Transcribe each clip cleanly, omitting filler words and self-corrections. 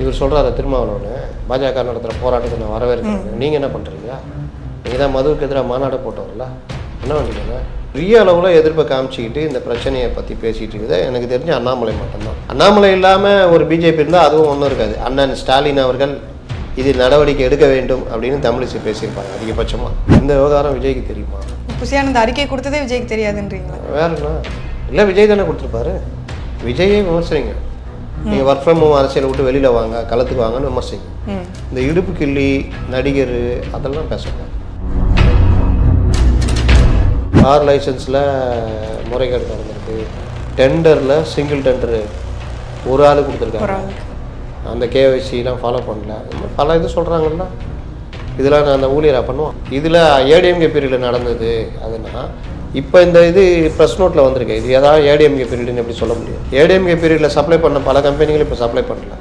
இவர் சொல்கிறாரு திருமாவளவன் பாஜக நடத்துகிற போராட்டத்தை நான் வரவேற்கிறேன். நீங்கள் என்ன பண்ணுறீங்க? நீங்கள் தான் மதுவுக்கு எதிராக மாநாடு போட்டவர்களா? என்ன பண்ணுறீங்க? பெரிய அளவில் எதிர்ப்பை காமிச்சிக்கிட்டு இந்த பிரச்சனையை பற்றி பேசிகிட்டு இருக்குது. எனக்கு தெரிஞ்ச அண்ணாமலை மட்டும்தான். அண்ணாமலை இல்லாமல் ஒரு பிஜேபி இருந்தால் அதுவும் ஒன்றும் இருக்காது. அண்ணன் ஸ்டாலின் அவர்கள் இது நடவடிக்கை எடுக்க வேண்டும் அப்படின்னு தமிழிசை பேசியிருப்பாங்க அதிகபட்சமாக. இந்த விவகாரம் விஜய்க்கு தெரியுமா? புசியானந்த அறிக்கை கொடுத்ததே விஜய்க்கு தெரியாதுன்றீங்களா? வேறுண்ணா இல்லை, விஜய் தானே கொடுத்துருப்பாரு. விஜயே விமர்சனிங்க. நீங்கள் ஒர்க் ஃப்ரம் ஹோம் அரசியலை விட்டு வெளியில் வாங்க, களத்துக்கு வாங்கன்னு விமர்சிங்க. இந்த இடுப்பு கிள்ளி நடிகர் அதெல்லாம் பேசக்கூடாது. கார் லைசன்ஸில் முறைகேடு நடந்திருக்கு. டெண்டரில் சிங்கிள் டெண்டரு ஒரு ஆள் கொடுத்துருக்காங்க. அந்த கேஒய்சிலாம் ஃபாலோ பண்ணல. பல இது சொல்கிறாங்கன்னா இதெல்லாம் நான் அந்த ஊழியராக பண்ணுவோம். இதில் ஏடிஎம்கே பீரியடில் நடந்தது. அதுனா இப்போ இந்த இது ப்ரெஸ் நோட்டில் வந்திருக்கு. இது ஏதாவது ஏடிஎம்கே பீரியடுன்னு எப்படி சொல்ல முடியும்? ஏடிஎம்கே பீரியடில் சப்ளை பண்ண பல கம்பெனிகள் இப்போ சப்ளை பண்ணல.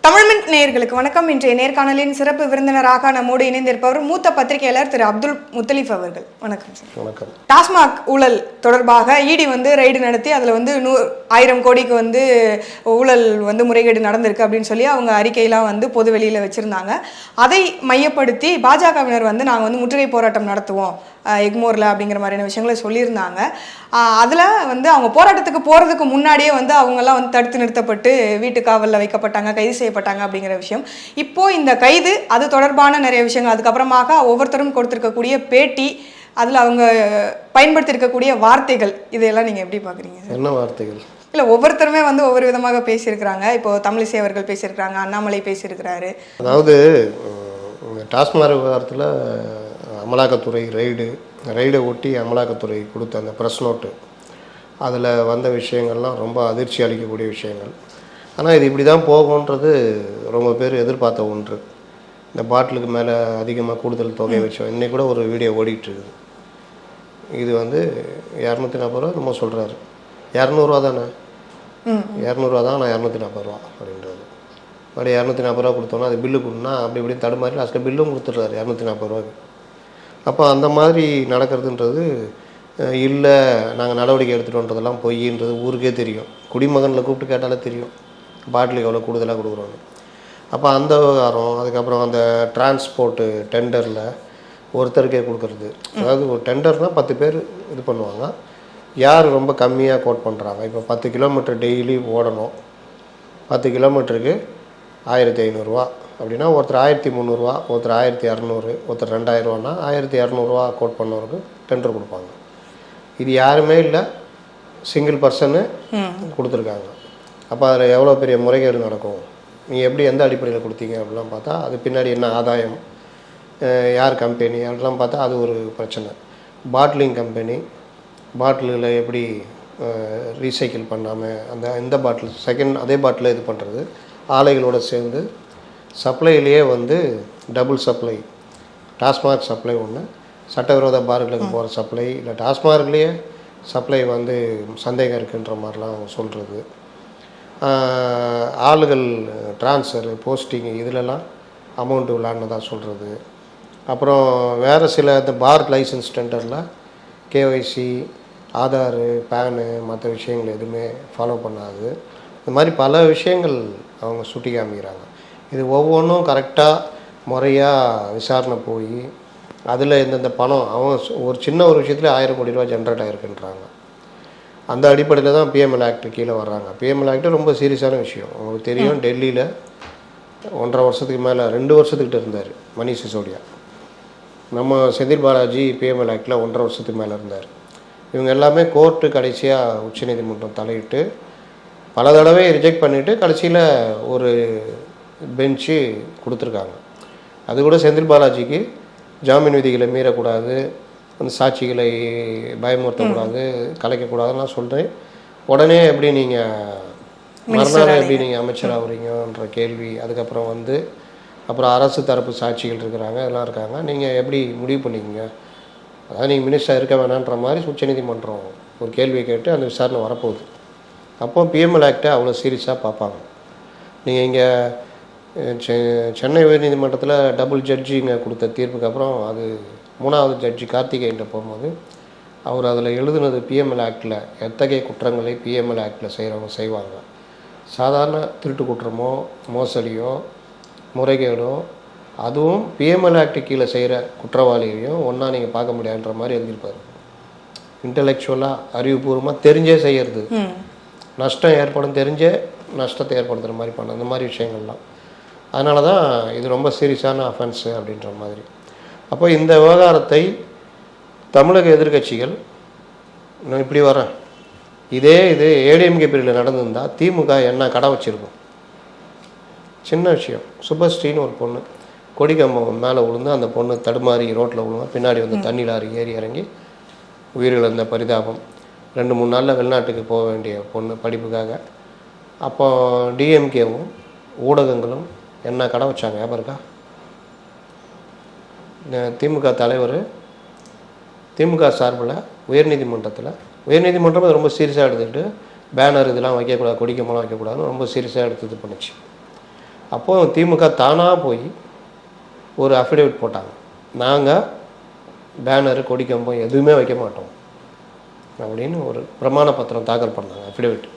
தமிழ்மின் நேயர்களுக்கு வணக்கம். இன்றைய நேர்காணலின் சிறப்பு விருந்தினராக நம்மோடு இணைந்திருப்பவர் மூத்த பத்திரிகையாளர் திரு அப்துல் முத்தலீப் அவர்கள். வணக்கம் சார். வணக்கம். டாஸ்மாக் ஊழல் தொடர்பாக இடி ரைடு நடத்தி அதில் 1000 கோடிக்கு ஊழல் முறைகேடு நடந்திருக்கு அப்படின்னு சொல்லி அவங்க அறிக்கையெல்லாம் பொது வெளியில் வச்சுருந்தாங்க. அதை மையப்படுத்தி பாஜகவினர் நாங்கள் முற்றுகை போராட்டம் நடத்துவோம் எக்மோரில் அப்படிங்கிற மாதிரியான விஷயங்களை சொல்லியிருந்தாங்க. அதில் அவங்க போராட்டத்துக்கு போகிறதுக்கு முன்னாடியே அவங்கெல்லாம் தடுத்து நிறுத்தப்பட்டு வீட்டு காவலில் வைக்கப்பட்டாங்க, கைது செய்யப்பட்டாங்க அப்படிங்கிற விஷயம். இப்போது இந்த கைது அது தொடர்பான நிறைய விஷயங்கள், அதுக்கப்புறமாக ஒவ்வொருத்தரும் கொடுத்துருக்கக்கூடிய பேட்டி, அதில் அவங்க பயன்படுத்தியிருக்கக்கூடிய வார்த்தைகள், இதையெல்லாம் நீங்கள் எப்படி பார்க்குறீங்க? என்ன வார்த்தைகள்? இல்லை, ஒவ்வொருத்தருமே ஒவ்வொரு விதமாக பேசியிருக்கிறாங்க. இப்போது தமிழிசை அவர்கள் பேசியிருக்கிறாங்க, அண்ணாமலை பேசியிருக்கிறாரு. அதாவது டாஸ்மாக் விவகாரத்தில் அமலாக்கத்துறை ரைடை ஒட்டி அமலாக்கத்துறை கொடுத்த அந்த ப்ரெஸ் நோட்டு, அதில் வந்த விஷயங்கள்லாம் ரொம்ப அதிர்ச்சி அளிக்கக்கூடிய விஷயங்கள். ஆனால் இது இப்படி தான் போகுன்றது ரொம்ப பேர் எதிர்பார்த்த ஒன்று. இந்த பாட்டிலுக்கு மேலே அதிகமாக கூடுதல் தொகை வச்சோம். இன்றைக்கி கூட ஒரு வீடியோ ஓடிட்டுருக்குது. இது 240 ரூபா நம்ம சொல்கிறாரு. 200 தானே, 200 தான், நான் 240 ரூபா அப்படின்றது. அப்படி 240 ரூபா கொடுத்தோன்னா அது பில்லு கொடுனா அப்படி இப்படின்னு தடுமாறி லாஸ்ட்டில் பில்லும் கொடுத்துட்றாரு 240 ரூபாய்க்கு. அப்போ அந்த மாதிரி நடக்கிறதுன்றது இல்லை, நாங்கள் நடவடிக்கை எடுத்துகிட்டோன்றதெல்லாம் பொய்ன்றது ஊருக்கே தெரியும். குடிமகனில் கூப்பிட்டு கேட்டாலே தெரியும் பாட்டிலுக்கு எவ்வளோ கூடுதலாக கொடுக்குறோன்னு. அப்போ அந்த விவகாரம், அதுக்கப்புறம் அந்த டிரான்ஸ்போர்ட்டு டெண்டரில் ஒருத்தருக்கே கொடுக்குறது. அதாவது ஒரு டெண்டர்னால் 10 பேர் இது பண்ணுவாங்க. யார் ரொம்ப கம்மியாக கோட் பண்ணுறாங்க. இப்போ 10 கிலோமீட்டர் டெய்லி ஓடணும், 10 கிலோமீட்டருக்கு 1500 ரூபா அப்படின்னா ஒருத்தர் 1300 ஒருத்தர் 1200, ஒருத்தர் 2000 1200 கோட் பண்ணவருக்கு டெண்டர் கொடுப்பாங்க. இது யாருமே இல்லை, சிங்கிள் பர்சனு கொடுத்துருக்காங்க. அப்போ அதில் எவ்வளோ பெரிய முறைகேடு நடக்கும்? நீங்கள் எப்படி எந்த அடிப்படையில் கொடுத்தீங்க அப்படிலாம் பார்த்தா அது பின்னாடி என்ன ஆதாயம், யார் கம்பெனி அப்படிலாம் பார்த்தா அது ஒரு பிரச்சனை. பாட்டிலிங் கம்பெனி பாட்டிலில் எப்படி ரீசைக்கிள் பண்ணாமல் இந்த பாட்டில் செகண்ட் அதே பாட்டில் இது பண்ணுறது, ஆலைகளோடு சேர்ந்து சப்ளையிலேயே டபுள் சப்ளை. டாஸ்மாக் சப்ளை ஒன்று, சட்டவிரோத பார்களுக்கு போகிற சப்ளை, இல்லை டாஸ்மார்க்லேயே சப்ளை சந்தேகம் இருக்குன்ற மாதிரிலாம் அவங்க சொல்கிறது. ஆளுகள் ட்ரான்ஸ்ஃபரு போஸ்டிங்கு இதிலெல்லாம் அமௌண்ட்டு விளாட்னதாக சொல்கிறது. அப்புறம் வேறு சில இந்த பார் லைசன்ஸ் டெண்டரில் கேஒய்சி, ஆதார், பேனு மற்ற விஷயங்கள் எதுவுமே ஃபாலோ பண்ணாது. இந்த மாதிரி பல விஷயங்கள் அவங்க சுட்டி காமிக்கிறாங்க. இது ஒவ்வொன்றும் கரெக்டாக முறையாக விசாரணை போய் அதில் எந்தெந்த பணம் அவங்க ஒரு சின்ன ஒரு விஷயத்தில் 1000 கோடி ரூபா ஜென்ரேட் ஆகிருக்குன்றாங்க. அந்த அடிப்படையில் தான் பிஎம்எல் ஆக்ட் கீழே வர்றாங்க. பிஎம்எல் ஆக்டு ரொம்ப சீரியஸான விஷயம். உங்களுக்கு தெரியும், டெல்லியில் 1.5 வருஷத்துக்கு மேலே 2 வருஷத்துக்கிட்ட இருந்தார் மணிஷ் சிசோடியா. நம்ம செந்தில் பாலாஜி பிஎம்எல் ஆக்டில் 1.5 வருஷத்துக்கு மேலே இருந்தார். இவங்க எல்லாமே கோர்ட்டு கடைசியாக உச்சநீதிமன்றம் தலையிட்டு பல தடவை ரிஜெக்ட் பண்ணிவிட்டு கடைசியில் ஒரு பெஞ்சு கொடுத்துருக்காங்க. அது கூட செந்தில் பாலாஜிக்கு ஜாமீன் விதிகளை மீறக்கூடாது, சாட்சிகளை பயமுறுத்தக்கூடாது, கலைக்கக்கூடாதுன்னு சொல்கிறேன். உடனே எப்படி நீங்கள் மறுநாள் எப்படி நீங்கள் அமைச்சர் ஆகுறீங்கன்ற கேள்வி. அதுக்கப்புறம் அப்புறம் அரசு தரப்பு சாட்சிகள் இருக்கிறாங்க, எல்லாம் இருக்காங்க. நீங்கள் எப்படி முடிவு பண்ணிக்கிங்க? அதாவது நீங்கள் மினிஸ்டர் இருக்க வேணான்ற மாதிரி உச்சநீதிமன்றம் ஒரு கேள்வியை கேட்டு அந்த விசாரணை வரப்போகுது. அப்போ பிஎம்எல் ஆக்டை அவ்வளோ சீரியஸாக பார்ப்பாங்க. நீங்கள் இங்கே சென்னை உயர்நீதிமன்றத்தில் டபுள் ஜட்ஜிங்க கொடுத்த தீர்ப்புக்கு அப்புறம் அது 3வது ஜட்ஜி கார்த்திகேயன்ட்ட போகும்போது அவர் அதில் எழுதுனது பிஎம்எல் ஆக்டில் எத்தகைய குற்றங்களை பிஎம்எல் ஆக்டில் செய்கிறவங்க செய்வாங்க. சாதாரண திருட்டு குற்றமோ மோசடியோ முறைகேடோ அதுவும் பிஎம்எல் ஆக்டு கீழே செய்கிற குற்றவாளியையும் ஒன்றா நீங்கள் பார்க்க முடியாதுன்ற மாதிரி எழுதியிருப்பார். இன்டலெக்சுவலாக அறிவுபூர்வமாக தெரிஞ்சே செய்கிறது, நஷ்டம் ஏற்படும் தெரிஞ்சே நஷ்டத்தை ஏற்படுத்துகிற மாதிரி பண்ண அந்த மாதிரி விஷயங்கள்லாம். அதனால தான் இது ரொம்ப சீரியஸான அஃபென்ஸு அப்படின்ற மாதிரி. அப்போ இந்த விவகாரத்தை தமிழக எதிர்க்கட்சிகள், நான் இப்படி வரேன், இது ஏடிஎம்கே பீரியடில் நடந்திருந்தால் திமுக என்ன கடை வச்சுருக்கும்? சின்ன விஷயம், சுபஸ்ரீன்னு ஒரு பொண்ணு கொடிக்கம்பம் மேலே விழுந்து அந்த பொண்ணு தடுமாறி ரோட்டில் விழுந்தா, பின்னாடி வந்து தண்ணி லாரி ஏறி இறங்கி உயிரிழந்த பரிதாபம். 2-3 நாளில் வெளிநாட்டுக்கு போக வேண்டிய பொண்ணு படிப்புக்காக. அப்போ டிஎம்கேவும் ஊடகங்களும் என்ன கடை வச்சாங்க ஞாபகம் இருக்கா? திமுக தலைவர் திமுக சார்பில் உயர்நீதிமன்றம் ரொம்ப சீரியஸாக எடுத்துக்கிட்டு பேனர் இதெல்லாம் வைக்கக்கூடாது, கொடிக்கம்பெல்லாம் வைக்கக்கூடாதுன்னு ரொம்ப சீரியஸாக எடுத்து இது பண்ணுச்சு. அப்போது திமுக தானாக போய் ஒரு அஃபிடேவிட் போட்டாங்க, நாங்கள் பேனரு கொடிக்கம்பம் எதுவுமே வைக்க மாட்டோம் அப்படின்னு ஒரு பிரமாண பத்திரம் தாக்கல் பண்ணாங்க, அஃபிடேவிட்.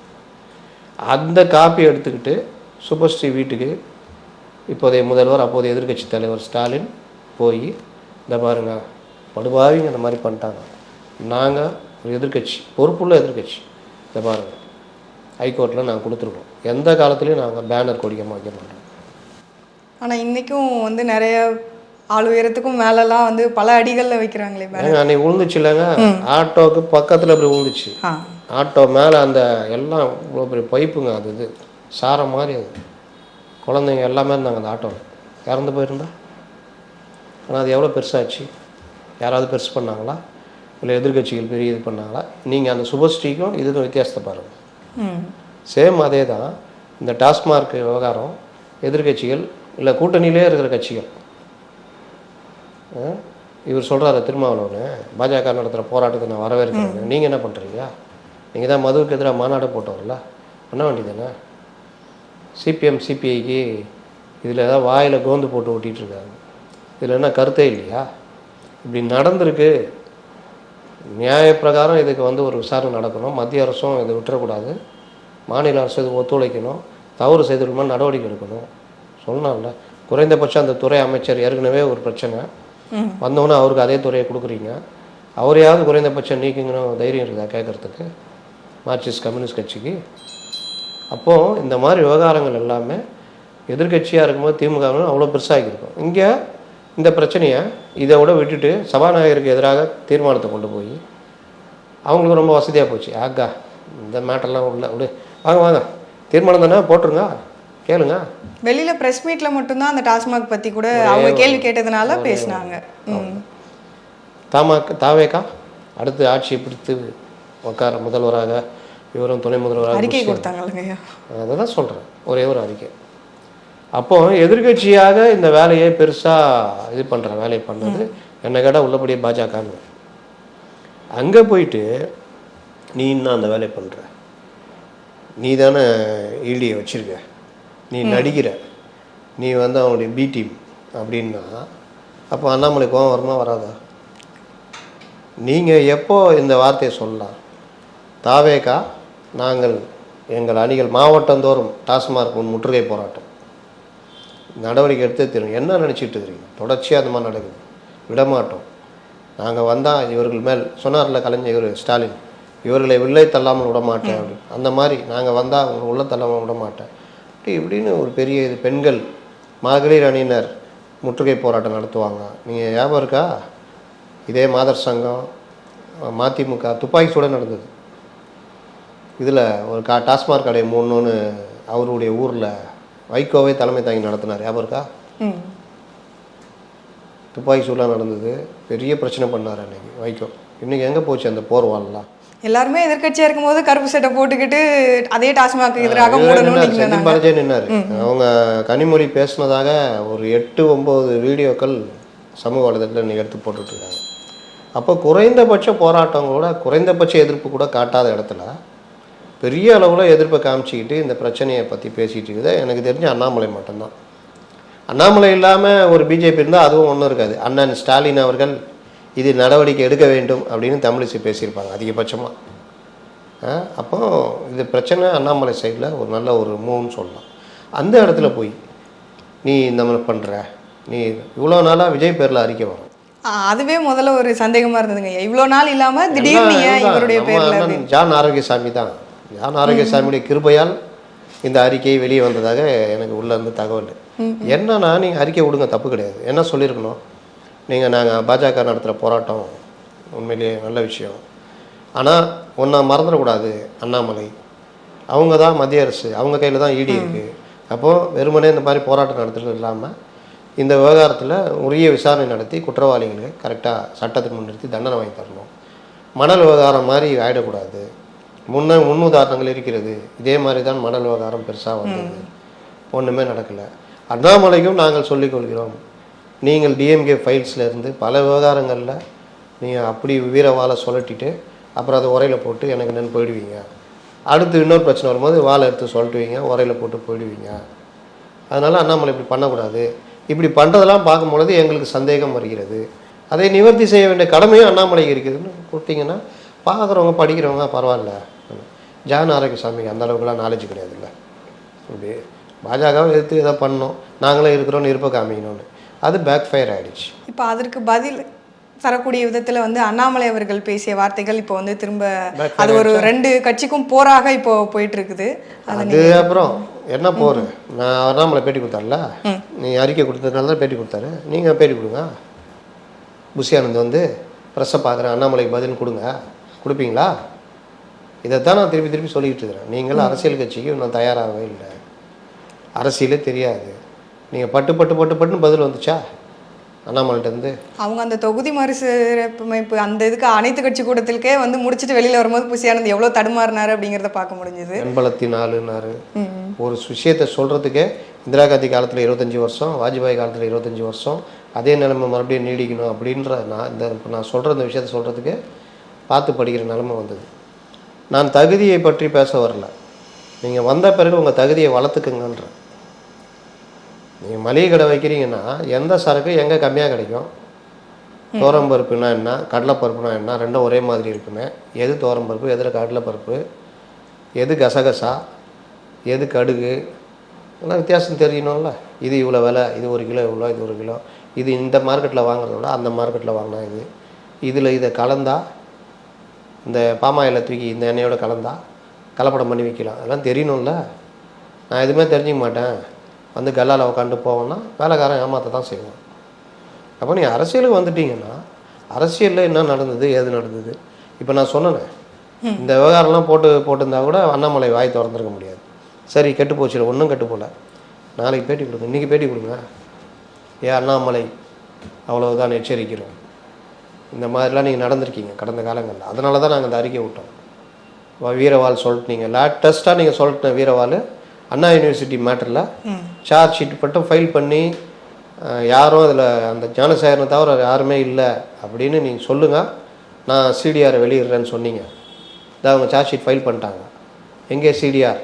அந்த காப்பி எடுத்துக்கிட்டு சுபஸ்ரீ வீட்டுக்கு இப்போதைய முதல்வர் அப்போதைய எதிர்க்கட்சி தலைவர் ஸ்டாலின் போய், இந்த பாருங்க படுபாவிங்க இந்த மாதிரி பண்ணிட்டாங்க, நாங்கள் ஒரு எதிர்க்கட்சி, பொறுப்புள்ள எதிர்க்கட்சி, இந்த பாருங்கள் ஹைகோர்ட்டில் நாங்கள் கொடுத்துருக்கோம், எந்த காலத்துலேயும் நாங்கள் பேனர் கொடிக்கம்பம் வைக்க மாட்டோம். ஆனால் இன்றைக்கும் வந்து நிறைய ஆள் உயரத்துக்கும் மேலெல்லாம் வந்து பல அடிகளில் வைக்கிறாங்களே. அன்னைக்கு விழுந்துச்சு இல்லைங்க, ஆட்டோவுக்கு பக்கத்தில் அப்படி விழுந்துச்சு. ஆட்டோ மேலே அந்த எல்லாம் இவ்வளோ பெரிய பைப்புங்க, அது இது சாரம் மாதிரி, அது குழந்தைங்க எல்லாமே இருந்தாங்க அந்த ஆட்டோவில், இறந்து போயிருந்தா. ஆனால் அது எவ்வளோ பெருசாச்சு? யாராவது பெருசு பண்ணாங்களா? இல்லை எதிர்கட்சிகள் பெரிய இது பண்ணாங்களா? நீங்கள் அந்த சுபஸ்ரீக்கும் இதுக்கும் வித்தியாசத்தை பாருங்கள். சேம் அதே தான் இந்த டாஸ்மார்க் விவகாரம். எதிர்கட்சிகள் இல்லை கூட்டணியிலே இருக்கிற கட்சிகள், இவர் சொல்கிறாரு திருமாவளவன் பாஜக நடத்துகிற போராட்டத்தை நான் வரவேற்கிறேன், நீங்கள் என்ன பண்ணுறீங்க? நீங்கள் தான் மதுவுக்கு எதிராக மாநாடு போட்டவர்களா, பண்ண வேண்டியதானே? சிபிஎம் சிபிஐக்கு இதில் ஏதாவது வாயில் கோந்து போட்டு ஓட்டிகிட்ருக்காங்க, இதில் என்ன கருத்தே இல்லையா? இப்படி நடந்திருக்கு, நியாயப்பிரகாரம் இதுக்கு வந்து ஒரு விசாரணை நடக்கணும், மத்திய அரசும் இதை விட்டுறக்கூடாது, மாநில அரசு இது ஒத்துழைக்கணும், தவறு செய்திருக்குமா நடவடிக்கை எடுக்கணும் சொன்னால. குறைந்தபட்சம் அந்த துறை அமைச்சர் ஏற்கனவே ஒரு பிரச்சனை வந்தோன்னே அவருக்கு அதே துறையை கொடுக்குறீங்க, அவரையாவது குறைந்தபட்சம் நீக்குங்கன்னு தைரியம் இருக்குதா கேட்குறதுக்கு மார்க்சிஸ்ட் கம்யூனிஸ்ட் கட்சிக்கு? அப்போது இந்த மாதிரி விவகாரங்கள் எல்லாமே எதிர்கட்சியாக இருக்கும்போது திமுக அவ்வளோ பெருசாகிருக்கும். இங்கே இந்த பிரச்சனையை இதை விட விட்டுட்டு சபாநாயகருக்கு எதிராக தீர்மானத்தை கொண்டு போய் அவங்களுக்கு ரொம்ப வசதியாக போச்சு. ஆக்கா இந்த மேட்டர்லாம் உள்ள விடு, வாங்க தீர்மானம் தானே போட்டுருங்க, கேளுங்க. வெளியில் ப்ரெஸ் மீட்டில் மட்டும்தான் அந்த டாஸ்மாக் பற்றி கூட அவங்க கேள்வி கேட்டதுனால பேசினாங்க. தாவேக்கா அடுத்து ஆட்சியை பிடித்து உட்கார முதல்வராக இவரும் துணை முதல்வராக அறிக்கை கொடுத்தாங்க. அதை தான் சொல்கிறேன், ஒரே ஒரு அறிக்கை. அப்போது எதிர்கட்சியாக இந்த வேலையை பெருசாக இது பண்ணுற வேலையை பண்ணது என்னை கேட்டால் உள்ளபடியே பாஜகன்னு. அங்கே போயிட்டு நீ இன்னும் அந்த வேலையை பண்ணுற, நீ தானே ஈடியை வச்சுருக்க, நீ நடிக்கிற, நீ வந்து அவனுடைய பி டீம் அப்படின்னா அப்போ அண்ணாமலை கோவம் வருமா வராதா? நீங்கள் எப்போ இந்த வார்த்தையை சொல்லலாம்? தாவேக்கா நாங்கள் எங்கள் அணிகள் மாவட்டந்தோறும் டாஸ்மார்க் முற்றுகை போராட்டம் நடவடிக்கை எடுத்து தெரியும். என்ன நினச்சிட்டு இருக்கிறீங்க? தொடர்ச்சியாக அந்த மாதிரி நடக்குது, விடமாட்டோம். நாங்கள் வந்தால் இவர்கள் மேல் சொன்னார்ல கலைஞர் இவர் ஸ்டாலின், இவர்களை உள்ளே தள்ளாமல் விடமாட்டேன் அப்படின்னு. அந்த மாதிரி நாங்கள் வந்தால் அவங்க உள்ளே தள்ளாமல் விடமாட்டேன் அப்படி இப்படின்னு ஒரு பெரிய இது. பெண்கள் மகளிர் அணியினர் முற்றுகை போராட்டம் நடத்துவாங்க. நீங்கள் ஞாபகம் இருக்கா? இதே மாதர் சங்கம் மதிமுக துப்பாக்கி சூட நடந்தது. இதில் ஒரு டாஸ்மார்க் கடை மூணுன்னு அவருடைய ஊரில் வைகோவை தலைமை தாங்கி நடத்தினார், ஞாபகம் இருக்கா? துப்பாக்கி சூடாக நடந்தது, பெரிய பிரச்சனை பண்ணார் அன்றைக்கி வைகோ. இன்றைக்கி எங்கே போச்சு அந்த போர்வாலெலாம்? எல்லாருமே எதிர்கட்சியாக இருக்கும்போது கருப்பு சட்டை போட்டுக்கிட்டு அதே டாஸ்மாக் எதிராக செந்தில் நின்னார். அவங்க கனிமொழி பேசினதாக ஒரு 8-9 வீடியோக்கள் சமூக வலைதளத்தில் இன்றைக்கி எடுத்து போட்டுட்ருக்காங்க. அப்போ குறைந்தபட்ச போராட்டம் கூட, குறைந்தபட்ச எதிர்ப்பு கூட காட்டாத இடத்துல பெரிய அளவில் எதிர்ப்பை காமிச்சிக்கிட்டு இந்த பிரச்சனையை பற்றி பேசிகிட்டு இருக்குது. எனக்கு தெரிஞ்ச அண்ணாமலை மட்டும்தான். அண்ணாமலை இல்லாமல் ஒரு பிஜேபி இருந்தால் அதுவும் ஒன்றும் இருக்காது. அண்ணன் ஸ்டாலின் அவர்கள் இது நடவடிக்கை எடுக்க வேண்டும் அப்படின்னு தமிழிசை பேசியிருப்பாங்க அதிகபட்சமாக. அப்போ இது பிரச்சனை அண்ணாமலை சைடில் ஒரு நல்ல ஒரு மூவ்னு சொல்லலாம். அந்த இடத்துல போய் நீ இந்த மாதிரி பண்ணுற, நீ இவ்வளோ நாளாக விஜய் பேரில் அறிக்கை வரும். அதுவே முதல்ல ஒரு சந்தேகமாக இருந்ததுங்க. இவ்வளோ நாள் இல்லாமல் திடீர்னு ஏன் இவருடைய பேரில்? ஜான் ஆரோக்கியசாமி தான். ஜான் ஆரோக்கியசாமியுடைய கிருபையால் இந்த அறிக்கை வெளியே வந்ததாக எனக்கு உள்ளே இருந்து தகவல். என்னன்னா நீங்கள் அறிக்கை விடுங்க, தப்பு கிடையாது. என்ன சொல்லியிருக்கணும், நாங்கள் பாஜக நடத்துகிற போராட்டம் உண்மையிலேயே நல்ல விஷயம், ஆனால் ஒன்றா மறந்துடக்கூடாது, அண்ணாமலை அவங்க தான் மத்திய அரசு, அவங்க கையில் தான் இடி இருக்குது. அப்போது வெறுமனே இந்த மாதிரி போராட்டம் நடத்துறது இல்லாமல் இந்த விவகாரத்தில் உரிய விசாரணை நடத்தி குற்றவாளிகளுக்கு கரெக்டாக சட்டத்துக்கு முன்னிறுத்தி தண்டனை வாங்கி தரணும். மணல் விவகாரம் மாதிரி ஆகிடக்கூடாது. முன் உதாரணங்கள் இருக்கிறது. இதே மாதிரி தான் மணல் விவகாரம் பெருசாக வந்தது, ஒன்றுமே நடக்கலை. அண்ணாமலைக்கும் நாங்கள் சொல்லிக்கொள்கிறோம், நீங்கள் டிஎம்கே ஃபைல்ஸில் இருந்து பல விவகாரங்களில் நீங்கள் அப்படி வீரவாலை சொல்லட்டிட்டு அப்புறம் அதை உரையில் போட்டு எனக்கு என்னென்னு போயிடுவீங்க. அடுத்து இன்னொரு பிரச்சனை வரும்போது வாழை எடுத்து சொல்லிட்டுவீங்க, உரையில் போட்டு போயிடுவீங்க. அதனால் அண்ணாமலை இப்படி பண்ணக்கூடாது. இப்படி பண்ணுறதெல்லாம் பார்க்கும்பொழுது எங்களுக்கு சந்தேகம் வருகிறது. அதை நிவர்த்தி செய்ய வேண்டிய கடமையும் அண்ணாமலைக்கு இருக்குதுன்னு கொடுத்தீங்கன்னா பார்க்குறவங்க படிக்கிறவங்க பரவாயில்ல. ஜான் ஆரோக்கியசாமிக்கு அந்த அளவுக்குலாம் நாலேஜ் கிடையாதுல்ல. இப்படி பாஜகவை எதிர்த்து எதை பண்ணோம், நாங்களே இருக்கிறோன்னு இருப்ப காமிக்கணும்னு, அது பேக் ஃபயர் ஆகிடுச்சு. இப்போ அதற்கு பதில் தரக்கூடிய விதத்தில் வந்து அண்ணாமலை அவர்கள் பேசிய வார்த்தைகள் இப்போ வந்து திரும்ப அது ஒரு 2 கட்சிக்கும் போராக இப்போ போயிட்டு இருக்குது. அது அப்புறம் என்ன போர், நான் அண்ணாமலை பேட்டி கொடுத்தாருல, நீ அறிக்கை கொடுத்ததுனால தான் பேட்டி கொடுத்தாரு, நீங்கள் பேட்டி கொடுங்க. புஷி ஆனந்த் வந்து ப்ரெஸ்ஸை பார்க்குறேன், அண்ணாமலைக்கு பதில் கொடுங்க, கொடுப்பீங்களா? இதைத்தான் நான் திருப்பி திருப்பி சொல்லிக்கிட்டு இருக்கிறேன். நீங்கள் அரசியல் கட்சிக்கு நான் தயாராகவே இல்லை, அரசியலே தெரியாது. நீங்கள் பட்டுன்னு பதில் வந்துச்சா அண்ணாமலைட்டேருந்து? அவங்க அந்த தொகுதி மறுசீரமைப்பு அந்த இதுக்கு அனைத்து கட்சி கூட்டத்திற்கே வந்து முடிச்சுட்டு வெளியில் வரும்போது புஷி ஆனந்த் எவ்வளோ தடுமாறினாரு அப்படிங்கிறத பார்க்க முடிஞ்சது. 84 ஒரு விஷயத்தை சொல்கிறதுக்கே இந்திரா காந்தி காலத்தில் 25 வருஷம், வாஜ்பாய் காலத்தில் 25 வருஷம், அதே நிலைமை மறுபடியும் நீடிக்கணும் அப்படின்ற நான் சொல்கிற இந்த விஷயத்தை சொல்கிறதுக்கு பார்த்து படிக்கிற நிலைமை வந்தது. நான் தகுதியை பற்றி பேச வரல, நீங்கள் வந்த பிறகு உங்கள் தகுதியை வளர்த்துக்குங்கன்ற. நீங்கள் மளிகை கடை வைக்கிறீங்கன்னா எந்த சரக்கு எங்கே கம்மியாக கிடைக்கும், தோரம்பருப்புனா என்ன, கடலைப்பருப்புனா என்ன, ரெண்டும் ஒரே மாதிரி இருக்குமே, எது தோரம்பருப்பு, எதில் கடலைப்பருப்பு, எது கசகசா, எது கடுகு, எல்லாம் வித்தியாசம் தெரியணும்ல. இது இவ்வளோ விலை, இது 1 கிலோ இவ்வளோ, இது 1 கிலோ, இது இந்த மார்க்கெட்டில் வாங்குறத விட அந்த மார்க்கெட்டில் வாங்கினா இதில் இதை கலந்தா, இந்த பாமாயில் தூக்கி இந்த எண்ணெயோட கலந்தா கலப்படம் பண்ணி வைக்கலாம், அதெல்லாம் தெரியணும்ல. நான் எதுவுமே தெரிஞ்சிக்க மாட்டேன், வந்து கல்லால் உட்காந்து போவோன்னா வேலைக்காரன் ஏமாற்ற தான் செய்வோம். அப்போ நீங்கள் அரசியலுக்கு வந்துட்டீங்கன்னா அரசியலில் என்ன நடந்தது, ஏது நடந்தது, இப்போ நான் சொன்னேன், இந்த விவகாரம்லாம் போட்டிருந்தா கூட அண்ணாமலை வாய் திறந்துருக்க முடியாது. சரி கெட்டு போச்சு, ஒன்றும் கெட்டு போகல, நாளைக்கு பேட்டி கொடுங்க, இன்றைக்கி பேட்டி கொடுங்க. ஏன் அண்ணாமலை அவ்வளவுதான் எச்சரிக்கிறோம், இந்த மாதிரிலாம் நீங்கள் நடந்திருக்கீங்க கடந்த காலங்களில், அதனால தான் நாங்கள் இந்த அறிக்கை விட்டோம். வீரவால் சொல்லிட்டீங்க, லேட்டஸ்ட்டாக நீங்கள் சொல்லிட்டேன், வீரவால் அண்ணா யூனிவர்சிட்டி மேட்டரில் சார்ஜ் ஷீட் மட்டும் ஃபைல் பண்ணி யாரும் அதில் அந்த ஞானசேகரனை தவிர யாருமே இல்லை அப்படின்னு நீங்கள் சொல்லுங்கள், நான் சிடிஆரை வெளியிடுறேன்னு சொன்னீங்க. இதான் அவங்க சார்ஜ் ஷீட் ஃபைல் பண்ணிட்டாங்க, எங்கே சிடிஆர்?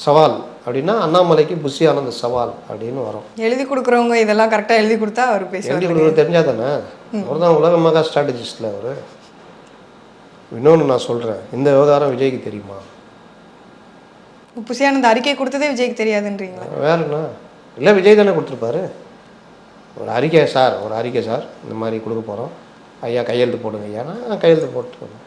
சவால் அப்படின்னா அண்ணாமலைக்கு புஷி ஆனந்த் சவால் அப்படின்னு வரும். எழுதி கொடுக்குறவங்க இதெல்லாம் கரெக்டாக எழுதி கொடுத்தா அவர் பேசி எழுதி கொடுக்குறது தெரிஞ்சா தானே, அவர் தான் உலக மகா ஸ்ட்ராட்டஜிஸ்டில் அவர். இன்னொன்று நான் சொல்கிறேன், இந்த விவகாரம் விஜய்க்கு தெரியுமா? புஷி ஆனந்த் அறிக்கை கொடுத்ததே விஜய்க்கு தெரியாதுன்றீங்களா? வேற என்ன இல்லை, விஜய் தானே கொடுத்துருப்பாரு. ஒரு அறிக்கை சார், ஒரு அறிக்கை சார், இந்த மாதிரி கொடுக்க போகிறோம் ஐயா, கையெழுத்து போடுங்க ஐயா, நான் கையெழுத்து போட்டு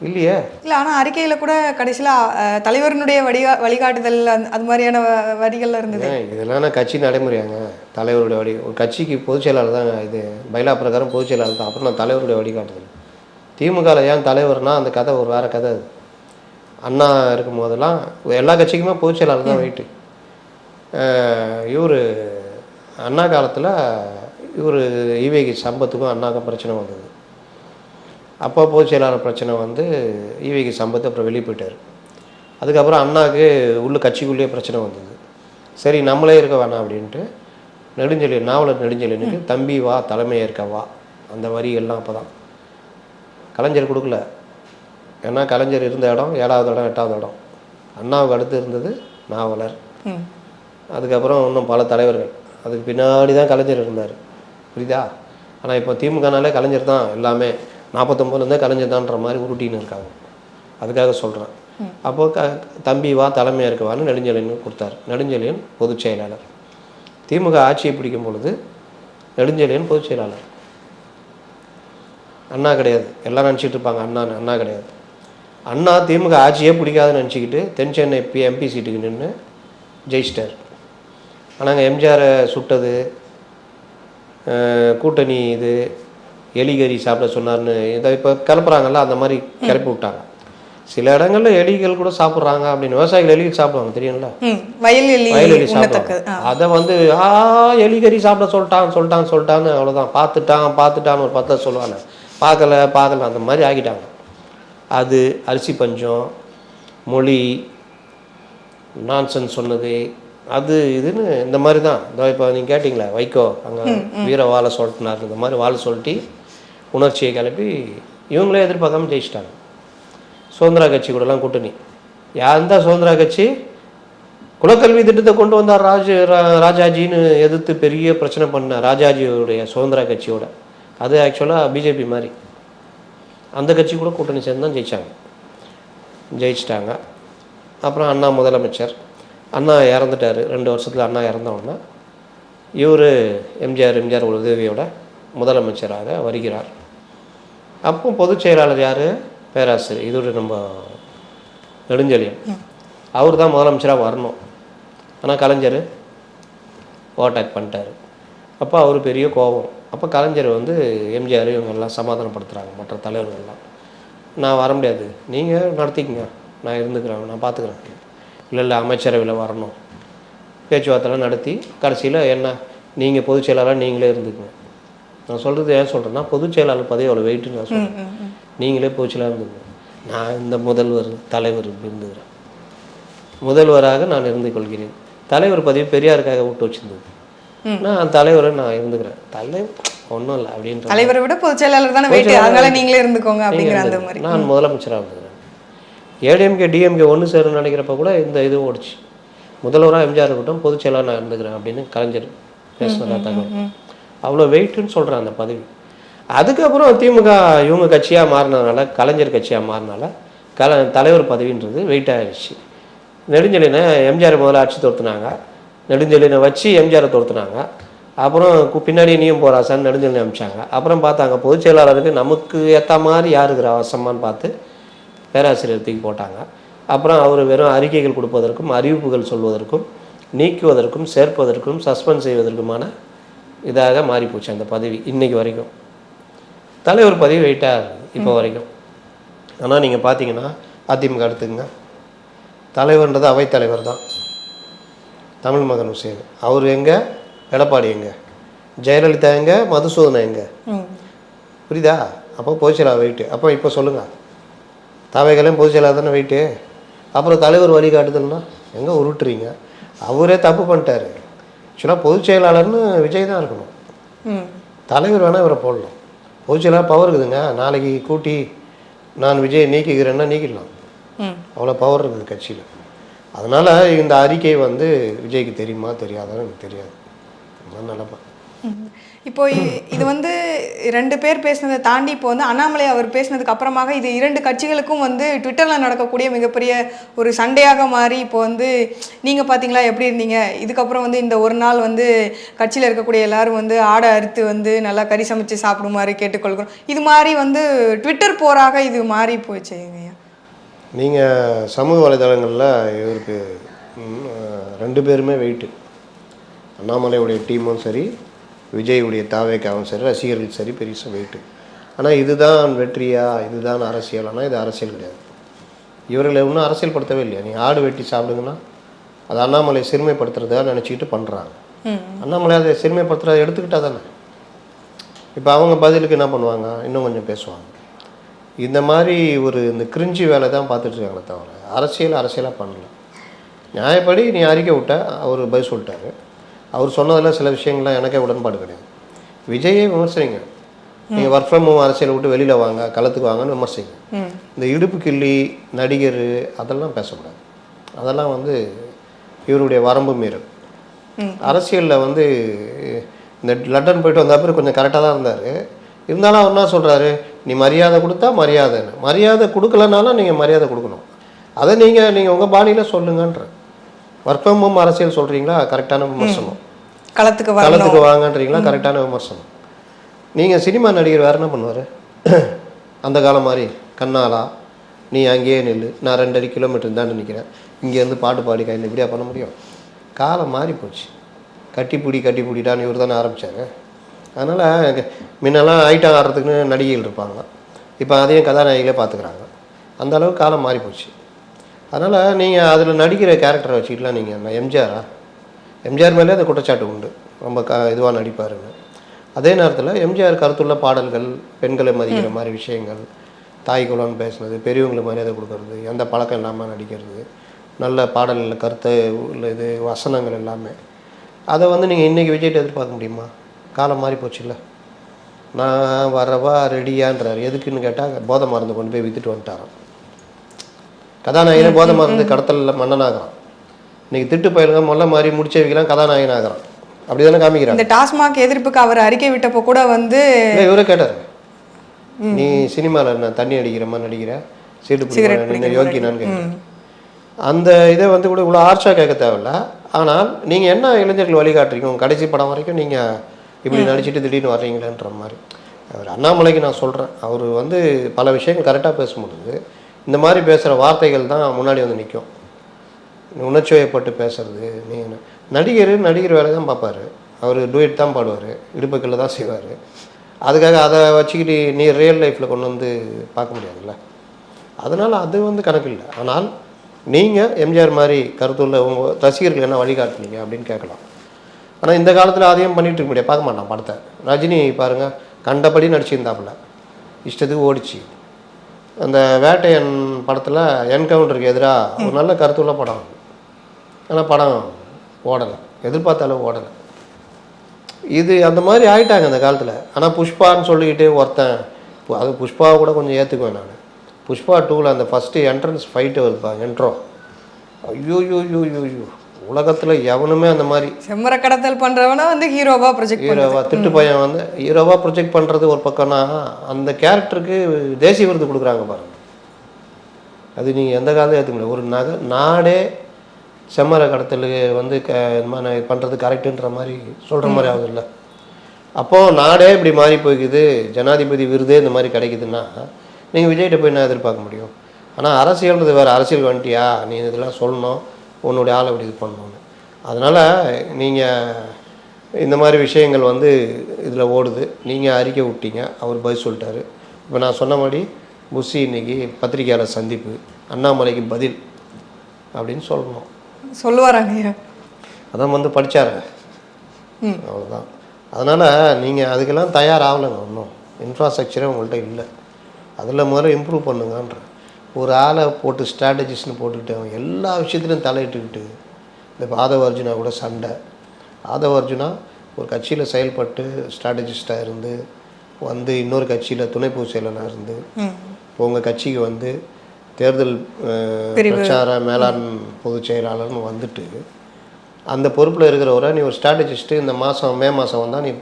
இல்லையே. இல்லை, ஆனால் அறிக்கையில் கூட கடைசியில் தலைவருடைய வழிகாட்டுதல் அது மாதிரியான வரிகள் இருந்தது. இதெல்லாம் கட்சி நடைமுறையாங்க, தலைவருடைய ஒரு கட்சிக்கு பொதுச் செயலாளர் தான், இது பைலா பிரகாரம் பொதுச் செயலாளர் தான். அப்புறம் நான் தலைவருடைய வழிகாட்டுதல். திமுகவில் ஏன் தலைவர்னா அந்த கதை ஒரு வேறு கதை. அது அண்ணா இருக்கும் போதெல்லாம் எல்லா கட்சிக்குமே பொதுச் செயலாளர் தான் வெயிட்டு. இவர் அண்ணா காலத்தில் இவர் ஈவேகி சம்பத்துக்கும் அண்ணாக்கும் பிரச்சனை வந்தது. அப்போ பொதுச் செயலாளர் பிரச்சனை வந்து ஈவேகி சம்பத்து அப்புறம் வெளியே போயிட்டார். அதுக்கப்புறம் அண்ணாவுக்கு கட்சிக்குள்ளேயே பிரச்சனை வந்தது. சரி நம்மளே இருக்க வேணாம் அப்படின்ட்டு நெடுஞ்செழியன், நாவலர் நெடுஞ்செழியனுக்கு தம்பி வா தலைமை ஏற்க வா, அந்த வரிகள்லாம் அப்போ தான் கலைஞர் கொடுக்கல. ஏன்னா கலைஞர் இருந்த இடம் 7வது இடம் 8வது இடம், அண்ணாவுக்கு அடுத்து இருந்தது நாவலர், அதுக்கப்புறம் இன்னும் பல தலைவர்கள், அதுக்கு பின்னாடி தான் கலைஞர் இருந்தார். புரியுதா? ஆனால் இப்போ திமுகனாலே கலைஞர் தான் எல்லாமே 49லேருந்தே கலைஞர் தான்ற மாதிரி உருட்டின்னு இருக்காங்க. அதுக்காக சொல்கிறேன். அப்போது தம்பி வா தலைமையாக இருக்கவான்னு நெடுஞ்செழியன் கொடுத்தாரு. நெடுஞ்செழியன் பொதுச் செயலாளர். திமுக ஆட்சியை பிடிக்கும் பொழுது நெடுஞ்செழியன் பொதுச் செயலாளர். அண்ணா கிடையாது. எல்லாம் நினச்சிட்டு இருப்பாங்க அண்ணா கிடையாது. அண்ணா திமுக ஆட்சியே பிடிக்காதுன்னு நினச்சிக்கிட்டு தென் சென்னை எம்பி சீட்டுக்கு நின்று ஜெயிச்சிட்டார். ஆனால் எம்ஜிஆரை சுட்டது, கூட்டணி இது, எலிகறி சாப்பிட சொன்னார்னு இதை இப்போ கிளப்புறாங்கல்ல, அந்த மாதிரி கிளப்பி விட்டாங்க. சில இடங்களில் எலிகள் கூட சாப்பிட்றாங்க அப்படின்னு. விவசாயிகள் எலிகள் சாப்பிடுவாங்க தெரியும்ல, வயல் எலி சாப்பிடுவாங்க. அதை வந்து எலிகறி சாப்பிட சொல்லிட்டான்னு அவ்வளோதான். பார்த்துட்டான்னு ஒரு 10 சொல்லுவாங்க. பார்க்கல அந்த மாதிரி ஆகிட்டாங்க. அது அரிசி பஞ்சம், மொழி, நான்சன் சொன்னது, அது இதுன்னு இந்த மாதிரி தான். இப்போ நீங்கள் கேட்டிங்களா வைகோ அங்கே வீர வாழை சொல்லிட்டுனார், இந்த மாதிரி வாழை சொல்லிட்டு உணர்ச்சியை கிளப்பி இவங்களே எதிர்பார்க்காம ஜெயிச்சிட்டாங்க. சுதந்திரா கட்சி கூடலாம் கூட்டணி. யாருந்தா சுதந்திரா கட்சி குலக்கல்வி திட்டத்தை கொண்டு வந்தார் ராஜாஜின்னு எதிர்த்து பெரிய பிரச்சனை பண்ண ராஜாஜியோடைய சுதந்திரா கட்சியோட. அது ஆக்சுவலாக பிஜேபி மாதிரி. அந்த கட்சி கூட கூட்டணி சேர்ந்து தான் ஜெயிச்சிட்டாங்க. அப்புறம் அண்ணா முதலமைச்சர். அண்ணா இறந்துட்டார். 2 வருஷத்தில் அண்ணா இறந்தவுடனே இவர் எம்ஜிஆர் உதவியோட முதலமைச்சராக வருகிறார். அப்போ பொதுச் செயலாளர் யார்? பேராசிரியர் இதோட நம்ம நெடுஞ்செழியன். அவர் தான் முதலமைச்சராக வரணும். ஆனால் கலைஞர் ஓவர்டேக் பண்ணிட்டார். அப்போ அவர் பெரிய கோபம். அப்போ கலைஞர் வந்து எம்ஜிஆர் இவங்கெல்லாம் சமாதானப்படுத்துகிறாங்க, மற்ற தலைவர்கள்லாம். நான் வர முடியாது, நீங்கள் நடத்திக்கங்க, நான் இருந்துக்கிறேன், நான் பார்த்துக்கிறேன். இல்லை அமைச்சரவையில் வரணும். பேச்சுவார்த்தைலாம் நடத்தி கடைசியில் என்ன, நீங்கள் பொதுச் செயலாளர் நீங்களே இருந்துக்குங்க. நான் சொல்கிறது ஏன் சொல்கிறேன்னா, பொதுச் செயலாளர் பதவி அவ்வளோ வெயிட்டுன்னு நான் சொல்கிறேன். நீங்களே பொதுச் செயலாளர் இருந்துக்குங்க. நான் இந்த தலைவர் இருந்துக்கிறேன். முதல்வராக நான் இருந்து கொள்கிறேன். தலைவர் பதவி பெரியாருக்காக விட்டு வச்சுருந்தது. நான் தலைவரை நான் இருந்துக்கிறேன். தலைவர் ஒன்றும் இல்லை அப்படின்ற தலைவரை விட பொதுச் செயலாளர் தானே வெயிட், அதனால நீங்களே இருந்துக்கோங்க அப்படிங்கிற அந்த மாதிரி. நான் முதலமைச்சராக இருந்துக்கிறேன். ஏடிஎம்கே டிஎம்கே ஒன்று சேருன்னு நினைக்கிறப்ப கூட இந்த இது ஓடிச்சு. முதல்வராக எம்ஜிஆர் இருக்கட்டும், பொதுச் செயலாளர் நான் இருந்துக்கிறேன் அப்படின்னு கலைஞர் பேசினதா தகவல். அவ்வளோ வெயிட்டுன்னு சொல்கிறேன் அந்த பதவி. அதுக்கப்புறம் திமுக இவங்க கட்சியாக மாறினதுனால, கலைஞர் கட்சியாக மாறினால தலைவர் பதவின்றது வெயிட் ஆகிடுச்சு. நெடுஞ்செழியனை எம்ஜிஆர் முதல்ல ஆட்சி துரத்துனாங்க. நெடுஞ்செழியனை வச்சு எம்ஜிஆரை துரத்துனாங்க. அப்புறம் பின்னாடி நீயும் போகிறாசான்னு நெடுஞ்செழியனை அனுப்பிச்சாங்க. அப்புறம் பார்த்தாங்க பொதுச் செயலாளருக்கு நமக்கு ஏற்ற மாதிரி யாருக்கிற அவசரமானு பார்த்து பேராசிரியர் தூக்கி போட்டாங்க. அப்புறம் அவர் வெறும் அறிக்கைகள் கொடுப்பதற்கும், அறிவிப்புகள் சொல்வதற்கும், நீக்குவதற்கும், சேர்ப்பதற்கும், சஸ்பெண்ட் செய்வதற்குமான இதாக மாறிப்போச்சு அந்த பதவி இன்னைக்கு வரைக்கும். தலைவர் பதவி வெயிட்டாக இருக்குது இப்போ வரைக்கும். ஆனால் நீங்கள் பார்த்தீங்கன்னா அதிமுக எடுத்துங்க, தலைவர்ன்றது அவைத்தலைவர் தான். தமிழ் மகன் ஹுசேன் அவர் எங்கே, எடப்பாடி எங்கே, ஜெயலலிதா எங்கே, மதுசூதனை எங்கே, புரியுதா? அப்போ பொதுச் செயலாளர் வெயிட்டு. அப்போ இப்போ சொல்லுங்கள், தவைகளையும் பொதுச் செயலாளர் தானே வெயிட்டு. அப்புறம் தலைவர் வழிகாட்டுதல்னா எங்கே உருட்டுறீங்க? அவரே தப்பு பண்ணிட்டாரு. ஆக்சுவலாக பொதுச் செயலாளர்னு விஜய் தான் இருக்கணும். தலைவர் வேணால் இவரை போடலாம். பொதுச் செயலாளர் பவர் இருக்குதுங்க. நாளைக்கு கூட்டி நான் விஜய் நீக்கிக்கிறேன்னா நீக்கிடலாம். அவ்வளோ பவர் இருக்குது கட்சியில். அதனால் இந்த அறிக்கை வந்து விஜய்க்கு தெரியுமா தெரியாதான்னு எனக்கு தெரியாது. அதுதான் நிலப்பா. இப்போ இது வந்து 2 பேர் பேசினதை தாண்டி இப்போ வந்து அண்ணாமலை அவர் பேசினதுக்கு அப்புறமாக இது 2 கட்சிகளுக்கும் வந்து ட்விட்டரில் நடக்கக்கூடிய மிகப்பெரிய ஒரு சண்டையாக மாறி இப்போ வந்து நீங்கள் பார்த்தீங்களா எப்படி இருந்தீங்க, இதுக்கப்புறம் வந்து இந்த ஒரு நாள் வந்து கட்சியில் இருக்கக்கூடிய எல்லாரும் வந்து ஆடை அறுத்து வந்து நல்லா கறி சமைச்சு சாப்பிடுமாறு கேட்டுக்கொள்கிறோம். இது மாதிரி வந்து ட்விட்டர் போராக இது மாறி போச்சுங்கய்யா. நீங்கள் சமூக வலைதளங்களில் இவருக்கு 2 பேருமே வெயிட்டு. அண்ணாமலையுடைய டீமும் சரி, விஜயுடைய தாவேக்காவும் சரி, ரசிகர்கள் சரி, பெரிய வெயிட்டு. ஆனால் இதுதான் வெற்றியா, இதுதான் அரசியல்? ஆனால் இது அரசியல் கிடையாது. இவர்களை இன்னும் அரசியல் படுத்தவே இல்லையா? நீங்கள் ஆடு வெட்டி சாப்பிடுங்கன்னா அது அண்ணாமலை சிறுமைப்படுத்துறதா நினச்சிக்கிட்டு பண்ணுறாங்க. அண்ணாமலை அதை சிறுமைப்படுத்துறத எடுத்துக்கிட்டா தானே. இப்போ அவங்க பதிலுக்கு என்ன பண்ணுவாங்க, இன்னும் கொஞ்சம் பேசுவாங்க. இந்த மாதிரி இந்த கிரிஞ்சி வேலை தான் பார்த்துட்ருக்காங்களே தவிர அரசியலாக பண்ணல. நியாயப்படி நீ அறிக்கை விட்ட, அவர் பதில் சொல்லிட்டாரு. அவர் சொன்னதில் சில விஷயங்கள்லாம் எனக்கே உடன்பாடு கிடையாது. விஜயை விமர்சிங்க, நீங்கள் ஒர்க் ஃப்ரம் ஹோம் அரசியலை விட்டு வெளியில் வாங்க, களத்துக்கு வாங்கன்னு விமர்சிங்க. இந்த இடுப்பு கிள்ளி நடிகர் அதெல்லாம் பேசக்கூடாது. அதெல்லாம் இவருடைய வரம்பு மீறல். அரசியலில் இந்த லண்டன் போயிட்டு வந்த அப்புறம் கொஞ்சம் கரெக்டாக தான் இருந்தார். இருந்தாலும் அவர் என்ன சொல்கிறாரு, நீ மரியாதை கொடுத்தா மரியாதைன்னு. மரியாதை கொடுக்கலனாலும் நீங்கள் மரியாதை கொடுக்கணும். அதை நீங்கள் உங்கள் பாணியில் சொல்லுங்கன்ற. ஒர்க் ஃப்ரம் ஹோம் அரசியல் சொல்கிறீங்களா, கரெக்டான விமர்சனம். களத்துக்கு வாங்கன்றீங்களா, கரெக்டான விமர்சனம். நீங்கள் சினிமா நடிகர் வேறு என்ன பண்ணுவார்? அந்த காலம் மாதிரி கண்ணாலா நீ அங்கேயே நில்லு, நான் 2.5 கிலோமீட்டர் தான் நிற்கிறேன், இங்கேருந்து பாட்டு பாடி கையில் இப்படியா பண்ண முடியும்? காலம் மாறி போச்சு. கட்டிப்பிடிடான்னு இவர் தானே ஆரம்பித்தார். அதனால் முன்னெல்லாம் ஐட்டம் ஆடுறதுக்குன்னு நடிகைகள் இருப்பாங்க, இப்போ அதையும் கதாநாயகிகளே பார்த்துக்கிறாங்க. அந்த அளவுக்கு காலம் மாறி போச்சு. அதனால் நீங்கள் அதில் நடிக்கிற கேரக்டரை வச்சுக்கிட்டலாம். நீங்கள் எம்ஜிஆர் மேலே அந்த குற்றச்சாட்டு உண்டு, ரொம்ப இதுவாக நடிப்பாருன்னு. அதே நேரத்தில் எம்ஜிஆர் கருத்துள்ள பாடல்கள், பெண்களை மதிக்கிற மாதிரி விஷயங்கள், தாய் குலம்னு பேசுனது, பெரியவங்களுக்கு மரியாதை கொடுக்கறது, எந்த பழக்கம் இல்லாமல் நடிக்கிறது, நல்ல பாடல்களில் கருத்து உள்ள இது வசனங்கள் எல்லாமே, அதை நீங்கள் இன்றைக்கி விஜய்கிட்ட எதிர்பார்க்க முடியுமா? காலம் மாறி போச்சு இல்லை. நான் வரவா ரெடியான்றார். எதுக்குன்னு கேட்டால் போதை மருந்து கொண்டு போய் விற்றுட்டு வந்துட்டாரான். கதாநாயகனே போதை மருந்து கடத்தலில் மன்னனாகிறான். இன்றைக்கி திட்டு பயிலுங்க மொல்ல மாதிரி முடிச்சவைக்கெல்லாம் கதாநாயகன் ஆகிறான். அப்படி தானே காமிக்கிறான். இந்த டாஸ்மாக் எதிர்ப்புக்கு அவர் அறிக்கை விட்டப்போ கூட இவரே கேட்டார், நீ சினிமாவில் என்ன தண்ணி அடிக்கிற மாதிரி நடிக்கிற, சீட்டு பிடிக்கிற யோக்கினான்னு கேட்குறேன். அந்த இதை கூட இவ்வளோ ஆர்ஷாக கேட்க தேவையில்ல. ஆனால் நீங்கள் என்ன இளைஞர்கள் வழிகாட்டுறீங்க? உங்கள் கடைசி படம் வரைக்கும் நீங்கள் இப்படி நடிச்சுட்டு திடீர்னு வர்றீங்களேன்ற மாதிரி. அவர் அண்ணாமலைக்கு நான் சொல்கிறேன், அவர் பல விஷயங்கள் கரெக்டாக பேசும்போது இந்த மாதிரி பேசுகிற வார்த்தைகள் தான் முன்னாடி நிற்கும். உணர்ச்சி வயப்பட்டு பேசுறது. நீங்கள் நடிகர் வேலை தான் பார்ப்பார். அவர் டூயட் தான் பாடுவார், இடுப்புக்களில் தான் செய்வார். அதுக்காக அதை வச்சுக்கிட்டு நீ ரியல் லைஃப்பில் கொண்டு பார்க்க முடியாதுல்ல. அதனால் அது கணக்கு இல்லை. ஆனால் நீங்கள் எம்ஜிஆர் மாதிரி கருத்துள்ள உங்கள் ரசிகர்கள் என்ன வழிகாட்டுனீங்க அப்படின்னு கேட்கலாம். ஆனால் இந்த காலத்தில் அதையும் பண்ணிகிட்டு இருக்க முடியாது, பார்க்க மாட்டான் படத்தை. ரஜினி பாருங்கள், கண்டபடி நடிச்சிருந்தாப்புல, இஷ்டத்துக்கு ஓடிச்சு. அந்த வேட்டையன் படத்தில் என்கவுண்டருக்கு எதிராக ஒரு நல்ல கருத்துள்ள படம், ஆனால் படம் ஓடலை, எதிர்பார்த்தாலும் ஓடலை. இது அந்த மாதிரி ஆகிட்டாங்க அந்த காலத்தில். ஆனால் புஷ்பான்னு சொல்லிக்கிட்டு ஒருத்தன், அது புஷ்பாவை கூட கொஞ்சம் ஏற்றுக்குவேன் நான். புஷ்பா 2ல் அந்த ஃபஸ்ட்டு என்ட்ரன்ஸ் ஃபைட்டு வருப்பாங்க, என்ட்ரோ, ஐயோ உலகத்தில் எவனுமே அந்த மாதிரி செம்மர கடத்தல் பண்ணுறவனா ஹீரோவாக திட்டு பையன் ஹீரோவாக ப்ரொஜெக்ட் பண்ணுறது ஒரு பக்கம்னா, அந்த கேரக்டருக்கு தேசிய விருது கொடுக்குறாங்க பாருங்கள். அது நீங்கள் எந்த காலத்தையும் ஏற்றுக்க முடியாது. ஒரு நாடே செம்மர கடத்தலுக்கு இந்த மாதிரி பண்ணுறது கரெக்டுன்ற மாதிரி சொல்கிற மாதிரி ஆகுது இல்லை. அப்போது நாடே இப்படி மாறி போய்க்குது, ஜனாதிபதி விருதே இந்த மாதிரி கிடைக்குதுன்னா நீங்கள் விஜய்கிட்ட போய் நான் எதிர்பார்க்க முடியும். ஆனால் அரசியல்ன்றது வேறு. அரசியல் வந்துட்டியா, நீ இதெல்லாம் சொல்லணும், உன்னுடைய ஆளை இப்படி இது பண்ணணும்னு. அதனால் நீங்கள் இந்த மாதிரி விஷயங்கள் இதில் ஓடுது. நீங்கள் அறிக்கை விட்டீங்க, அவர் பதில் சொல்லிட்டாரு. இப்போ நான் சொன்ன மாதிரி புஷி இன்னைக்கு பத்திரிகையாளர் சந்திப்பு, அண்ணாமலைக்கு பதில் அப்படின்னு சொல்லணும், சொல்லுவாராங்க. அதான் படித்தாரு, அவ்வளோதான். அதனால் நீங்கள் அதுக்கெல்லாம் தயாராகலைங்க. ஒன்றும் இன்ஃப்ராஸ்ட்ரக்சரே உங்கள்கிட்ட இல்லை. அதில் முதல்ல இம்ப்ரூவ் பண்ணுங்கன்ற. ஒரு ஆளை போட்டு ஸ்ட்ராட்டஜிஸ்ட்னு போட்டுக்கிட்டு அவன் எல்லா விஷயத்துலையும் தலையிட்டுக்கிட்டு, இந்த ஆதவ அர்ஜுனா கூட சண்டை. ஆதவ அர்ஜுனா ஒரு கட்சியில் செயல்பட்டு ஸ்ட்ராட்டஜிஸ்டாக இருந்து இன்னொரு கட்சியில் துணை பொதுச் செயலராக இருந்து இப்போ உங்கள் கட்சிக்கு தேர்தல் பிரச்சார மேலாண் பொதுச் செயலாளர்னு அந்த பொறுப்பில் இருக்கிறவரை நீ ஒரு ஸ்ட்ராட்டஜிஸ்ட்டு, இந்த மே மாதம் வந்தால் நீ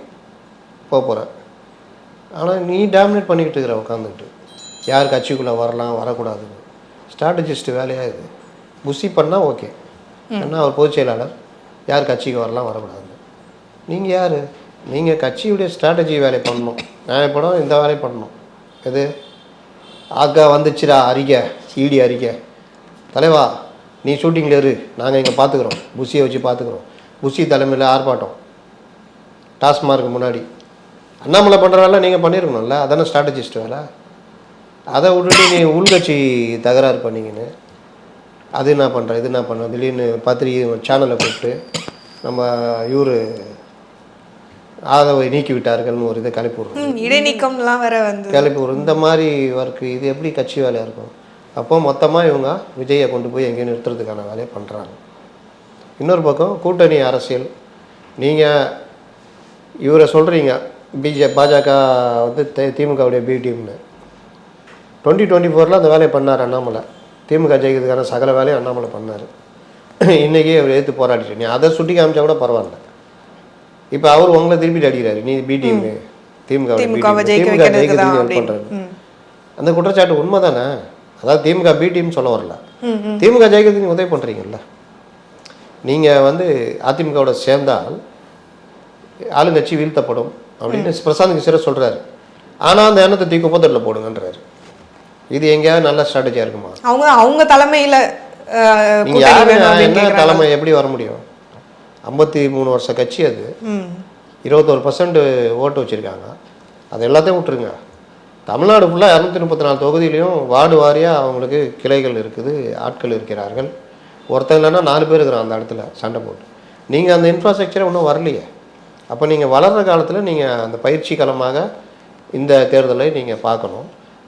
போகிற. ஆனால் நீ டாமினேட் பண்ணிக்கிட்டு இருக்கிற உட்காந்துக்கிட்டு, யார் கட்சிக்குள்ளே வரலாம் வரக்கூடாதுன்னு. ஸ்ட்ராட்டஜிஸ்ட்டு வேலையாக இது. புஷி பண்ணால் ஓகே, ஏன்னா அவர் பொதுச் செயலாளர், யார் கட்சிக்கு வரலாம் வரக்கூடாதுன்னு. நீங்கள் யார்? நீங்கள் கட்சியுடைய ஸ்ட்ராட்டஜி வேலை பண்ணணும், நியாயப்படம் இந்த வேலையை பண்ணணும். எது ஆக்கா வந்துச்சுடா அறிக்கை, இடி அறிக்கை, தலைவா நீ ஷூட்டிங்கில் இரு, நாங்கள் இங்கே பார்த்துக்குறோம், புஷியை வச்சு பார்த்துக்குறோம். புஷி தலைமையில் ஆர்ப்பாட்டம் டாஸ்மார்க்கு முன்னாடி. அண்ணாமலை பண்ணுற வேலை நீங்கள் பண்ணியிருக்கணும்ல, அதானே ஸ்ட்ராட்டஜிஸ்ட் வேலை. அதை விட்டுட்டு நீ உள்கட்சி தகராறு பண்ணிங்கன்னு அது என்ன பண்ணுறேன் இது என்ன பண்ணுறேன் திடீர்னு பத்திரிகை சேனலை கூப்பிட்டு நம்ம இவர் ஆதவை நீக்கி விட்டார்கள்னு ஒரு இதை கிளப்பி விட்றோம், இடைநீக்கம்லாம் வேற கிளப்பி விட்றோம். இந்த மாதிரி ஒர்க்கு இது எப்படி கட்சி வேலையாக இருக்கும்? அப்போது மொத்தமாக இவங்க விஜயை கொண்டு போய் எங்கேயும் நிறுத்துறதுக்கான வேலையை பண்ணுறாங்க. இன்னொரு பக்கம் கூட்டணி அரசியல். நீங்கள் இவரை சொல்கிறீங்க பாஜக திமுகவுடைய பி டீம்னு. 2024 அந்த வேலையை பண்ணார் அண்ணாமலை. திமுக ஜெயிக்கிறதுக்கான சகல வேலையை அண்ணாமலை பண்ணார். இன்றைக்கி அவர் எடுத்து போராடிட்டு நீ அதை சுட்டி காமிச்சா கூட பரவாயில்ல. இப்போ அவர் உங்களை திருப்பி அடிக்கிறாரு, நீ பி டீம், திமுகவை ஜெயிக்க திமுக வைக்கிறதுக்கு தான் ஹெல்ப் அப்படின்னு. பண்ணுறாரு. அந்த குற்றச்சாட்டு உண்மை தானே? அதாவது திமுக பி டீம் சொல்ல வரல, திமுக ஜெயிக்கிறதுக்கு நீங்கள் உதவி பண்ணுறீங்கல்ல. நீங்கள் வந்து அதிமுகவோட சேர்ந்தால் ஆளுங்கட்சி வீழ்த்தப்படும் அப்படின்னு பிரசாந்த் கிஷோர் சொல்கிறாரு. ஆனால் அந்த எண்ணத்தை தூக்கி குப்பத்தட்டில் போடுங்கன்றாரு. இது எங்கேயாவது நல்ல ஸ்ட்ராட்டஜியாக இருக்குமா? அவங்க தலைமையில் நீங்கள் யார் என்ன தலைமை எப்படி வர முடியும்? 53 வருஷ கட்சி அது, 21% ஓட்டு வச்சுருக்காங்க. அது எல்லாத்தையும் விட்டுருங்க. தமிழ்நாடு ஃபுல்லாக 234 தொகுதியிலையும் வார்டு வாரியாக அவங்களுக்கு கிளைகள் இருக்குது, ஆட்கள் இருக்கிறார்கள். ஒருத்தர் இல்லைன்னா 4 பேர் இருக்கிறான் அந்த இடத்துல சண்டை போட்டு. நீங்கள் அந்த இன்ஃப்ராஸ்ட்ரக்சரை இன்னும் வரலையே. அப்போ நீங்கள் வளர்கிற காலத்தில் நீங்கள் அந்த பயிற்சி களமாக இந்த தேர்தலை நீங்கள் பார்க்கணும்.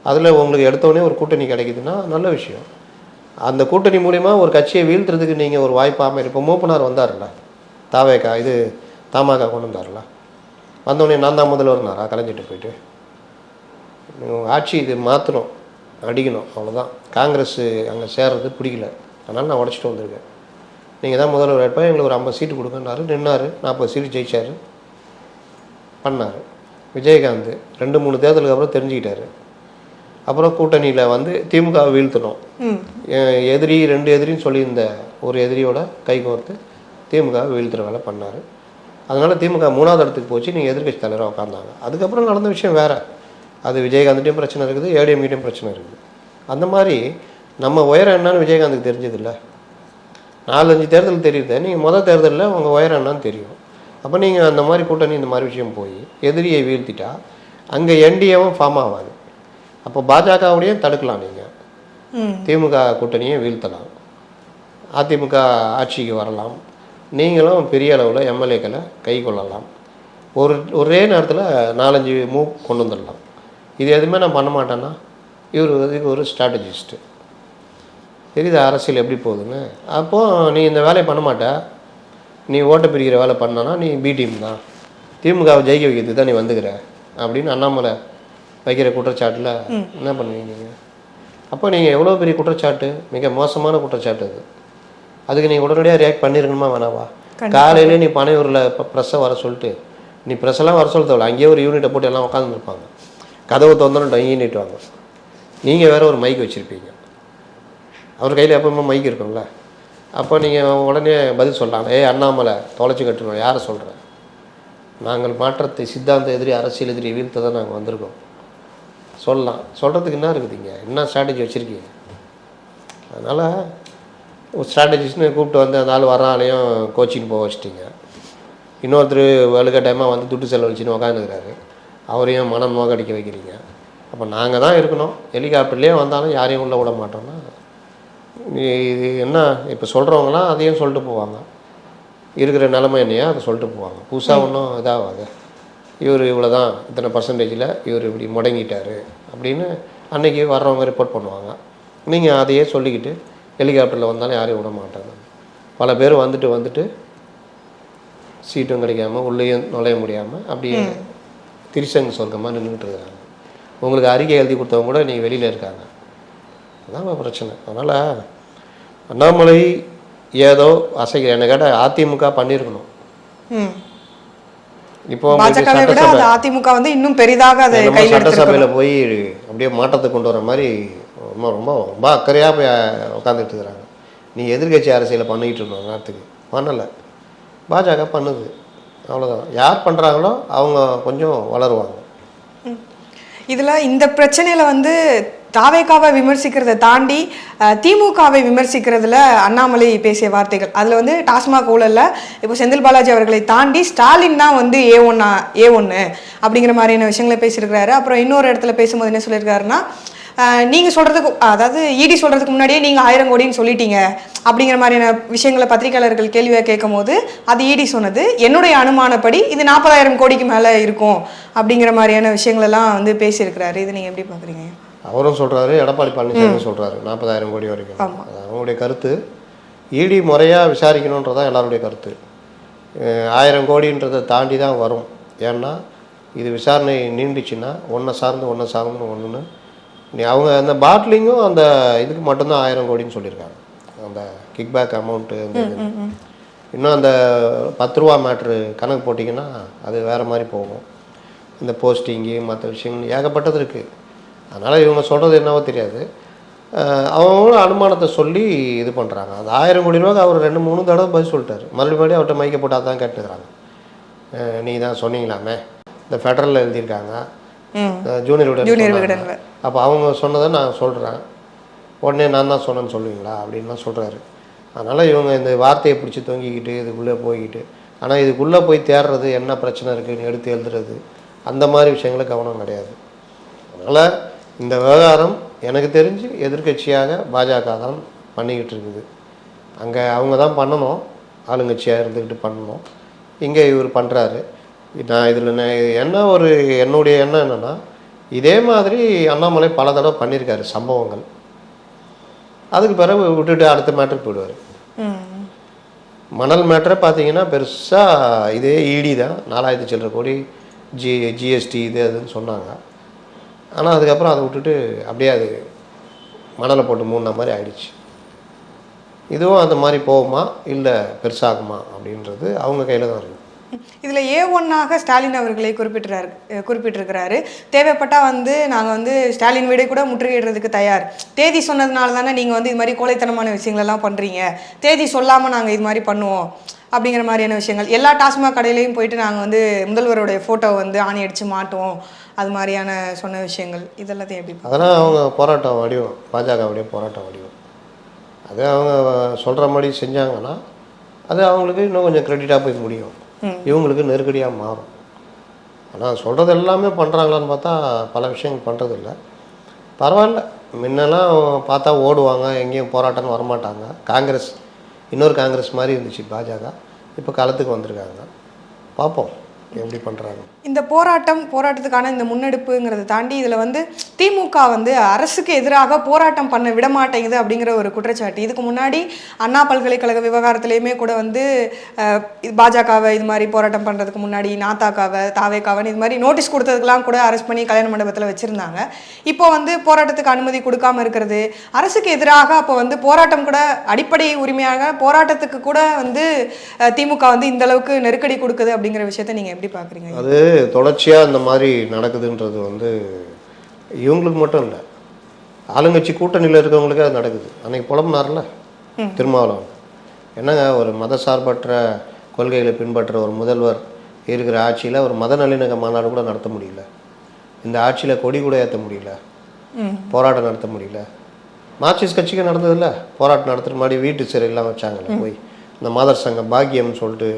அதில் உங்களுக்கு எடுத்தோடனே ஒரு கூட்டணி கிடைக்குதுன்னா நல்ல விஷயம். அந்த கூட்டணி மூலிமா ஒரு கட்சியை வீழ்த்துறதுக்கு நீங்கள் ஒரு வாய்ப்பாக இப்போ மூப்பனார் வந்தார்ல, தாவேக்கா இது தமாக கொண்டு வந்தார்ல, வந்தோடனே நான் தான் முதல்வர்னாரா கலைஞ்சிட்டு போயிட்டு? ஆட்சி இது மாற்றணும், அடிக்கணும், அவ்வளோதான். காங்கிரஸ் அங்கே சேர்றது பிடிக்கல, அதனால் நான் உடச்சிட்டு வந்திருக்கேன். நீங்கள் தான் முதல்வர் வேட்பாளர், எங்களுக்கு ஒரு 50 சீட்டு கொடுங்கன்னாரு. நின்னார், 40 சீட்டு ஜெயிச்சார், பண்ணார். விஜயகாந்த் 2-3 தேர்தலுக்கு அப்புறம் தெரிஞ்சுக்கிட்டாரு. அப்புறம் கூட்டணியில் வந்து திமுகவை வீழ்த்தணும், எதிரி 2 எதிரின்னு சொல்லி இந்த ஒரு எதிரியோட கை கோர்த்து திமுகவை வீழ்த்துற வேலை பண்ணார். அதனால் திமுக 3வது இடத்துக்கு போச்சு, நீங்கள் எதிர்கட்சி தலைவராக உட்காந்தாங்க. அதுக்கப்புறம் நடந்த விஷயம் வேறு. அது விஜயகாந்த்கிட்டையும் பிரச்சனை இருக்குது, ஏடிஎம்கிட்டையும் பிரச்சனை இருக்குது. அந்த மாதிரி நம்ம உயரம் என்னன்னு விஜயகாந்துக்கு தெரிஞ்சதில்லை. 4-5 தேர்தல் தெரியுது, நீங்கள் மொதல் தேர்தலில் உங்கள் உயரம் என்னன்னு தெரியும். அப்போ நீங்கள் அந்த மாதிரி கூட்டணி இந்த மாதிரி விஷயம் போய் எதிரியை வீழ்த்திட்டா அங்கே என்டிஏவும் ஃபார்ம் ஆகாது. அப்போ பாஜகவுடையும் தடுக்கலாம், நீங்கள் திமுக கூட்டணியை வீழ்த்தலாம், அதிமுக ஆட்சிக்கு வரலாம், நீங்களும் பெரிய அளவில் எம்எல்ஏக்களை கை கொள்ளலாம். ஒரே நேரத்தில் 4-5 மூவ் கொண்டு வந்துடலாம். இது எதுவுமே நான் பண்ண மாட்டேன்னா இதுக்கு ஒரு ஸ்ட்ராட்டஜிஸ்ட்டு. தெரியுது அரசியல் எப்படி போகுதுன்னு. அப்போது நீ இந்த வேலையை பண்ண மாட்ட, நீ ஓட்டை பிரிக்கிற வேலை பண்ணனா நீ பி டீம் தான், திமுகவை ஜெயிக்க வைக்கிறதுக்கு தான் நீ வந்துக்கிற அப்படின்னு அண்ணாமலை வைக்கிற குற்றச்சாட்டில் என்ன பண்ணுவீங்க நீங்கள்? அப்போ நீங்கள் எவ்வளோ பெரிய குற்றச்சாட்டு, மிக மோசமான குற்றச்சாட்டு அது. அதுக்கு நீங்கள் உடனடியாக ரியாக்ட் பண்ணியிருக்கணுமா வேணாவா? காலையிலே நீ பனையூரில் இப்போ ப்ரெஸ்ஸை வர சொல்லிட்டு, நீ ப்ரெஸ்ஸெல்லாம் வர சொல்லிட்டு அங்கேயே ஒரு யூனிட்டை போட்டு எல்லாம் உட்காந்துருப்பாங்க, கதவை திறந்தோன்னு டொங்கி நீட்டுவாங்க. நீங்கள் வேறு ஒரு மைக் வச்சுருப்பீங்க, அவர் கையில் எப்பவுமே மைக் இருக்கும்ல. அப்போ நீங்கள் உடனே பதில் சொல்லலாம், அண்ணாமலை தொலைச்சி கட்டணும், யாரை சொல்கிறேன், நாங்கள் மாற்றத்தை சித்தாந்த எதிரி அரசியல் எதிரி வீழ்த்த தான் நாங்கள் வந்திருக்கோம் சொல்லலாம். சொல்கிறதுக்கு என்ன இருக்குதுங்க, என்ன ஸ்ட்ராட்டஜி வச்சுருக்கீங்க? அதனால் ஒரு ஸ்ட்ராட்டஜிஸ்ட்னு கூப்பிட்டு வந்து அந்த ஆள் வர ஆளையும் கோச்சிங் போக வச்சுட்டிங்க. இன்னொருத்தர் வலுக்கட்டாயமாக வந்து துட்டு செலவழிச்சின்னு உட்காந்துக்கிறாரு, அவரையும் மனம் நோக்கடிக்க வைக்கிறீங்க. அப்போ நாங்கள் தான் இருக்கணும், ஹெலிகாப்டர்லேயே வந்தாலும் யாரையும் உள்ளே விட மாட்டோம்னா இது என்ன? இப்போ சொல்கிறவங்களாம் அதையும் சொல்லிட்டு போவாங்க, இருக்கிற நிலைமை என்னையா அதை சொல்லிட்டு போவாங்க. புதுசாக ஒன்றும் இதாகாது, இவர் இவ்வளோ தான் இத்தனை பர்சன்டேஜில் இவர் இப்படி முடங்கிட்டார் அப்படின்னு அன்றைக்கி வர்றவங்க ரிப்போர்ட் பண்ணுவாங்க. நீங்கள் அதையே சொல்லிக்கிட்டு ஹெலிகாப்டரில் வந்தாலும் யாரையும் விட மாட்டாங்க. பல பேர் வந்துட்டு சீட்டும் கிடைக்காம உள்ளேயும் நுழைய முடியாமல் அப்படியே திருச்சங்க சொர்க்கமாக நின்றுட்டு இருக்காங்க. உங்களுக்கு அறிக்கை எழுதி கொடுத்தவங்க கூட நீங்கள் வெளியில் இருக்காங்க. அதான் பிரச்சனை. அதனால் அண்ணாமலை ஏதோ அசைக்கிற என்ன கேட்டால் அதிமுக பண்ணியிருக்கணும். இப்போ அதிமுக வந்து இன்னும் பெரிதாக சட்டசபையில் போய் அப்படியே மாற்றத்தை கொண்டு வர மாதிரி ரொம்ப ரொம்ப ரொம்ப அக்கறையாக போய் உட்காந்துட்டு இருக்கிறாங்க. நீ எதிர்கட்சி அரசியலை பண்ணிக்கிட்டு இருந்தோம் நேரத்துக்கு பண்ணலை, பாஜக பண்ணுது, அவ்வளோதான். யார் பண்ணுறாங்களோ அவங்க கொஞ்சம் வளருவாங்க. இதில் இந்த பிரச்சனையில் வந்து தாவேகாவை விமர்சிக்கிறதை தாண்டி திமுகவை விமர்சிக்கிறதுல அண்ணாமலை பேசிய வார்த்தைகள், அதில் வந்து டாஸ்மாக் ஊழலில் இப்போ செந்தில் பாலாஜி அவர்களை தாண்டி ஸ்டாலின் தான் வந்து A1 அப்படிங்கிற மாதிரியான விஷயங்களை பேசியிருக்கிறாரு. அப்புறம் இன்னொரு இடத்துல பேசும்போது என்ன சொல்லியிருக்காருன்னா, நீங்கள் சொல்கிறதுக்கு, அதாவது இடி சொல்கிறதுக்கு முன்னாடியே நீங்கள் 1000 கோடின்னு சொல்லிட்டீங்க அப்படிங்கிற மாதிரியான விஷயங்களை பத்திரிகையாளர்கள் கேள்வியாக கேட்கும் போது அது இடி சொன்னது, என்னுடைய அனுமானப்படி இது 40,000 கோடிக்கு மேலே இருக்கும் அப்படிங்கிற மாதிரியான விஷயங்களெல்லாம் வந்து பேசியிருக்கிறாரு. இது நீங்கள் எப்படி பார்க்குறீங்க? அவரும் சொல்கிறாரு, எடப்பாடி பழனிசாமி சொல்கிறாரு 40,000 கோடி வரைக்கும். அது அவங்களுடைய கருத்து. இடி முறையாக விசாரிக்கணுன்றதான் எல்லாருடைய கருத்து. 1000 கோடின்றதை தாண்டி தான் வரும். ஏன்னா இது விசாரணை நீண்டுச்சுன்னா ஒன்றை சார்ந்து ஒன்றுன்னு அவங்க அந்த பாட்லிங்கும் அந்த இதுக்கு மட்டும்தான் 1000 கோடின்னு சொல்லியிருக்காங்க. அந்த கிக்பேக் அமௌண்ட்டு அந்த இன்னும் அந்த 10 ரூபா மேட்ரு கணக்கு போட்டிங்கன்னா அது வேறு மாதிரி போகும். இந்த போஸ்டிங்கு மற்ற விஷயங்கள் ஏகப்பட்டது இருக்குது. அதனால் இவங்க சொல்கிறது என்னவோ தெரியாது. அவங்க அனுமானத்தை சொல்லி இது பண்ணுறாங்க. அந்த 1000 கோடி ரூபாய்க்கு அவர் 2-3 தடவை பதில் சொல்லிட்டார். மறுபடியும் அவர்கிட்ட மைக்க போட்டால் தான் கேட்டுக்கிறாங்க. நீ தான் சொன்னீங்களாமே, இந்த ஃபெடரலில் எழுதியிருக்காங்க, ஜூனியர் விகடன். அப்போ அவங்க சொன்னதை நான் சொல்கிறேன், உடனே நான் தான் சொன்னேன்னு சொல்லுவீங்களா அப்படின்லாம் சொல்கிறாரு. அதனால் இவங்க இந்த வார்த்தையை பிடிச்சி தொங்கிக்கிட்டு இதுக்குள்ளே போய்கிட்டு, ஆனால் இதுக்குள்ளே போய் தேடுறது என்ன பிரச்சனை இருக்குதுன்னு எடுத்து எழுதுறது அந்த மாதிரி விஷயங்கள கவனம் கிடையாது. அதனால் இந்த விவகாரம் எனக்கு தெரிஞ்சு எதிர்க்கட்சியாக பாஜக தான் பண்ணிக்கிட்டு இருக்குது. அங்கே அவங்க தான் பண்ணணும், ஆளுங்கட்சியாக இருந்துக்கிட்டு பண்ணணும். இங்கே இவர் பண்ணுறாரு. நான் இதில் என்னுடைய எண்ணம் என்னென்னா, இதே மாதிரி அண்ணாமலை பல தடவை பண்ணியிருக்காரு சம்பவங்கள். அதுக்கு பிறகு விட்டுட்டு அடுத்த மேட்டருக்கு போயிடுவார். மணல் மேட்டரை பார்த்தீங்கன்னா பெருசாக இதே இடி தான் 4000 சில்லற கோடி ஜிஎஸ்டி இது அதுன்னு சொன்னாங்க. ஆனால் அதுக்கப்புறம் அதை விட்டுட்டு அப்படியே அது மணலை போட்டு மூடின மாதிரி ஆயிடுச்சு. இதுவும் அந்த மாதிரி போகுமா இல்லை பெருசாகுமா அப்படின்றது அவங்க கையில் தான் இருக்குது. இதில் A1ஆக ஸ்டாலின் அவர்களை குறிப்பிட்டிருக்கிறாரு. தேவைப்பட்டால் நாங்கள் ஸ்டாலின் வீடை கூட முற்றுகையிடுறதுக்கு தயார். தேதி சொன்னதுனால தானே நீங்கள் இது மாதிரி கோழைத்தனமான விஷயங்களெல்லாம் பண்ணுறீங்க, தேதி சொல்லாமல் நாங்கள் இது மாதிரி பண்ணுவோம் அப்படிங்கிற மாதிரியான விஷயங்கள். எல்லா டாஸ்மாக் கடையிலையும் போயிட்டு நாங்கள் முதல்வருடைய ஃபோட்டோவை ஆணி அடித்து மாட்டுவோம், அது மாதிரியான சொன்ன விஷயங்கள் இதெல்லாத்தையும் எப்படி? அதெல்லாம் அவங்க போராட்டம் வடிவம், பாஜகவுடைய போராட்டம் வடிவம். அது அவங்க சொல்கிற மாதிரி செஞ்சாங்கன்னா அது அவங்களுக்கு இன்னும் கொஞ்சம் க்ரெடிட்டாக போய் முடியும், இவங்களுக்கு நெருக்கடியாக மாறும். ஆனால் சொல்கிறது எல்லாமே பண்ணுறாங்களான்னு பார்த்தா பல விஷயங்கள் பண்ணுறதில்ல. பரவாயில்ல, முன்னெல்லாம் பார்த்தா ஓடுவாங்க, எங்கேயும் போராட்டம்னு வரமாட்டாங்க. இன்னொரு காங்கிரஸ் மாதிரி இருந்துச்சு பாஜக. இப்போ களத்துக்கு வந்திருக்காங்க, பார்ப்போம் எப்படி பண்ணுறாங்க. இந்த போராட்டத்துக்கான இந்த முன்னெடுப்புங்கிறத தாண்டி இதில் திமுக அரசுக்கு எதிராக போராட்டம் பண்ண விடமாட்டேங்குது அப்படிங்கிற ஒரு குற்றச்சாட்டு. இதுக்கு முன்னாடி அண்ணா பல்கலைக்கழக விவகாரத்திலையுமே கூட பாஜகவை இது மாதிரி போராட்டம் பண்ணுறதுக்கு முன்னாடி நாத்தாக்காவை தாவேக்காவன்னு இது மாதிரி நோட்டீஸ் கொடுத்ததுக்கெல்லாம் கூட அரெஸ்ட் பண்ணி கல்யாண மண்டபத்தில் வச்சுருந்தாங்க. இப்போ போராட்டத்துக்கு அனுமதி கொடுக்காமல் இருக்கிறது, அரசுக்கு எதிராக அப்போ போராட்டம் கூட அடிப்படை உரிமையாக போராட்டத்துக்கு கூட திமுக இந்த அளவுக்கு நெருக்கடி கொடுக்குது அப்படிங்கிற விஷயத்தை நீங்கள் எப்படி பார்க்குறீங்க? அது தொடர்ச்சியாக இந்த மாதிரி நடக்குதுன்றது இவங்களுக்கு மட்டும் இல்லை, ஆளுங்கட்சி கூட்டணியில் இருக்கிறவங்களுக்கே அது நடக்குது. அன்னைக்கு புலம்புனார்ல திருமாவளவன், என்னங்க ஒரு மதசார்பற்ற கொள்கைகளை பின்பற்ற ஒரு முதல்வர் இருக்கிற ஆட்சியில் ஒரு மத நல்லிணக்க மாநாடு கூட நடத்த முடியல, இந்த ஆட்சியில் கொடி கூட ஏற்ற முடியல, போராட்டம் நடத்த முடியல. மார்க்சிஸ்ட் கட்சிக்கு நடந்ததில்ல, போராட்டம் நடத்துகிற மாதிரி வீட்டு சிறையெல்லாம் வச்சாங்கல்ல போய். இந்த மாதர் சங்கம் பாக்கியம்னு சொல்லிட்டு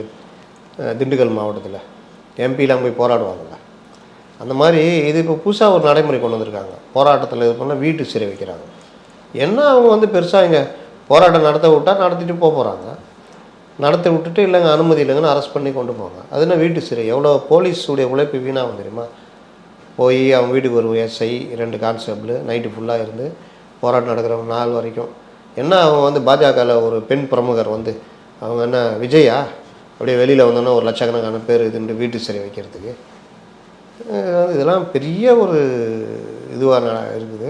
திண்டுக்கல் மாவட்டத்தில் எம்பிலாம் போய் போராடுவாங்கள்ல, அந்த மாதிரி இது இப்போ புதுசாக ஒரு நடைமுறை கொண்டு வந்திருக்காங்க. போராட்டத்தில் இது பண்ணால் வீட்டு சிறை வைக்கிறாங்க. என்ன அவங்க பெருசாக இங்கே போராட்டம் நடத்த விட்டால் நடத்திட்டு போகிறாங்க, நடத்தி விட்டுட்டு இல்லைங்க அனுமதி இல்லைங்கன்னு அரெஸ்ட் பண்ணி கொண்டு போவாங்க. அது என்ன வீட்டு சிறை? எவ்வளோ போலீஸுடைய உழைப்பு வீணாகும் தெரியுமா? போய் அவங்க வீட்டுக்கு ஒரு எஸ்ஐ 2 கான்ஸ்டபிள் நைட்டு ஃபுல்லாக இருந்து போராட்டம் நடக்கிற நாள் வரைக்கும். என்ன அவங்க பாஜகவில் ஒரு பெண் பிரமுகர் அவங்க என்ன விஜயா அப்படியே வெளியில் வந்தோன்னா 1 லட்சக்கணக்கான பேர் இதுன்ட்டு வீட்டு சிறை வைக்கிறதுக்கு, இதெல்லாம் பெரிய ஒரு இதுவாக இருக்குது.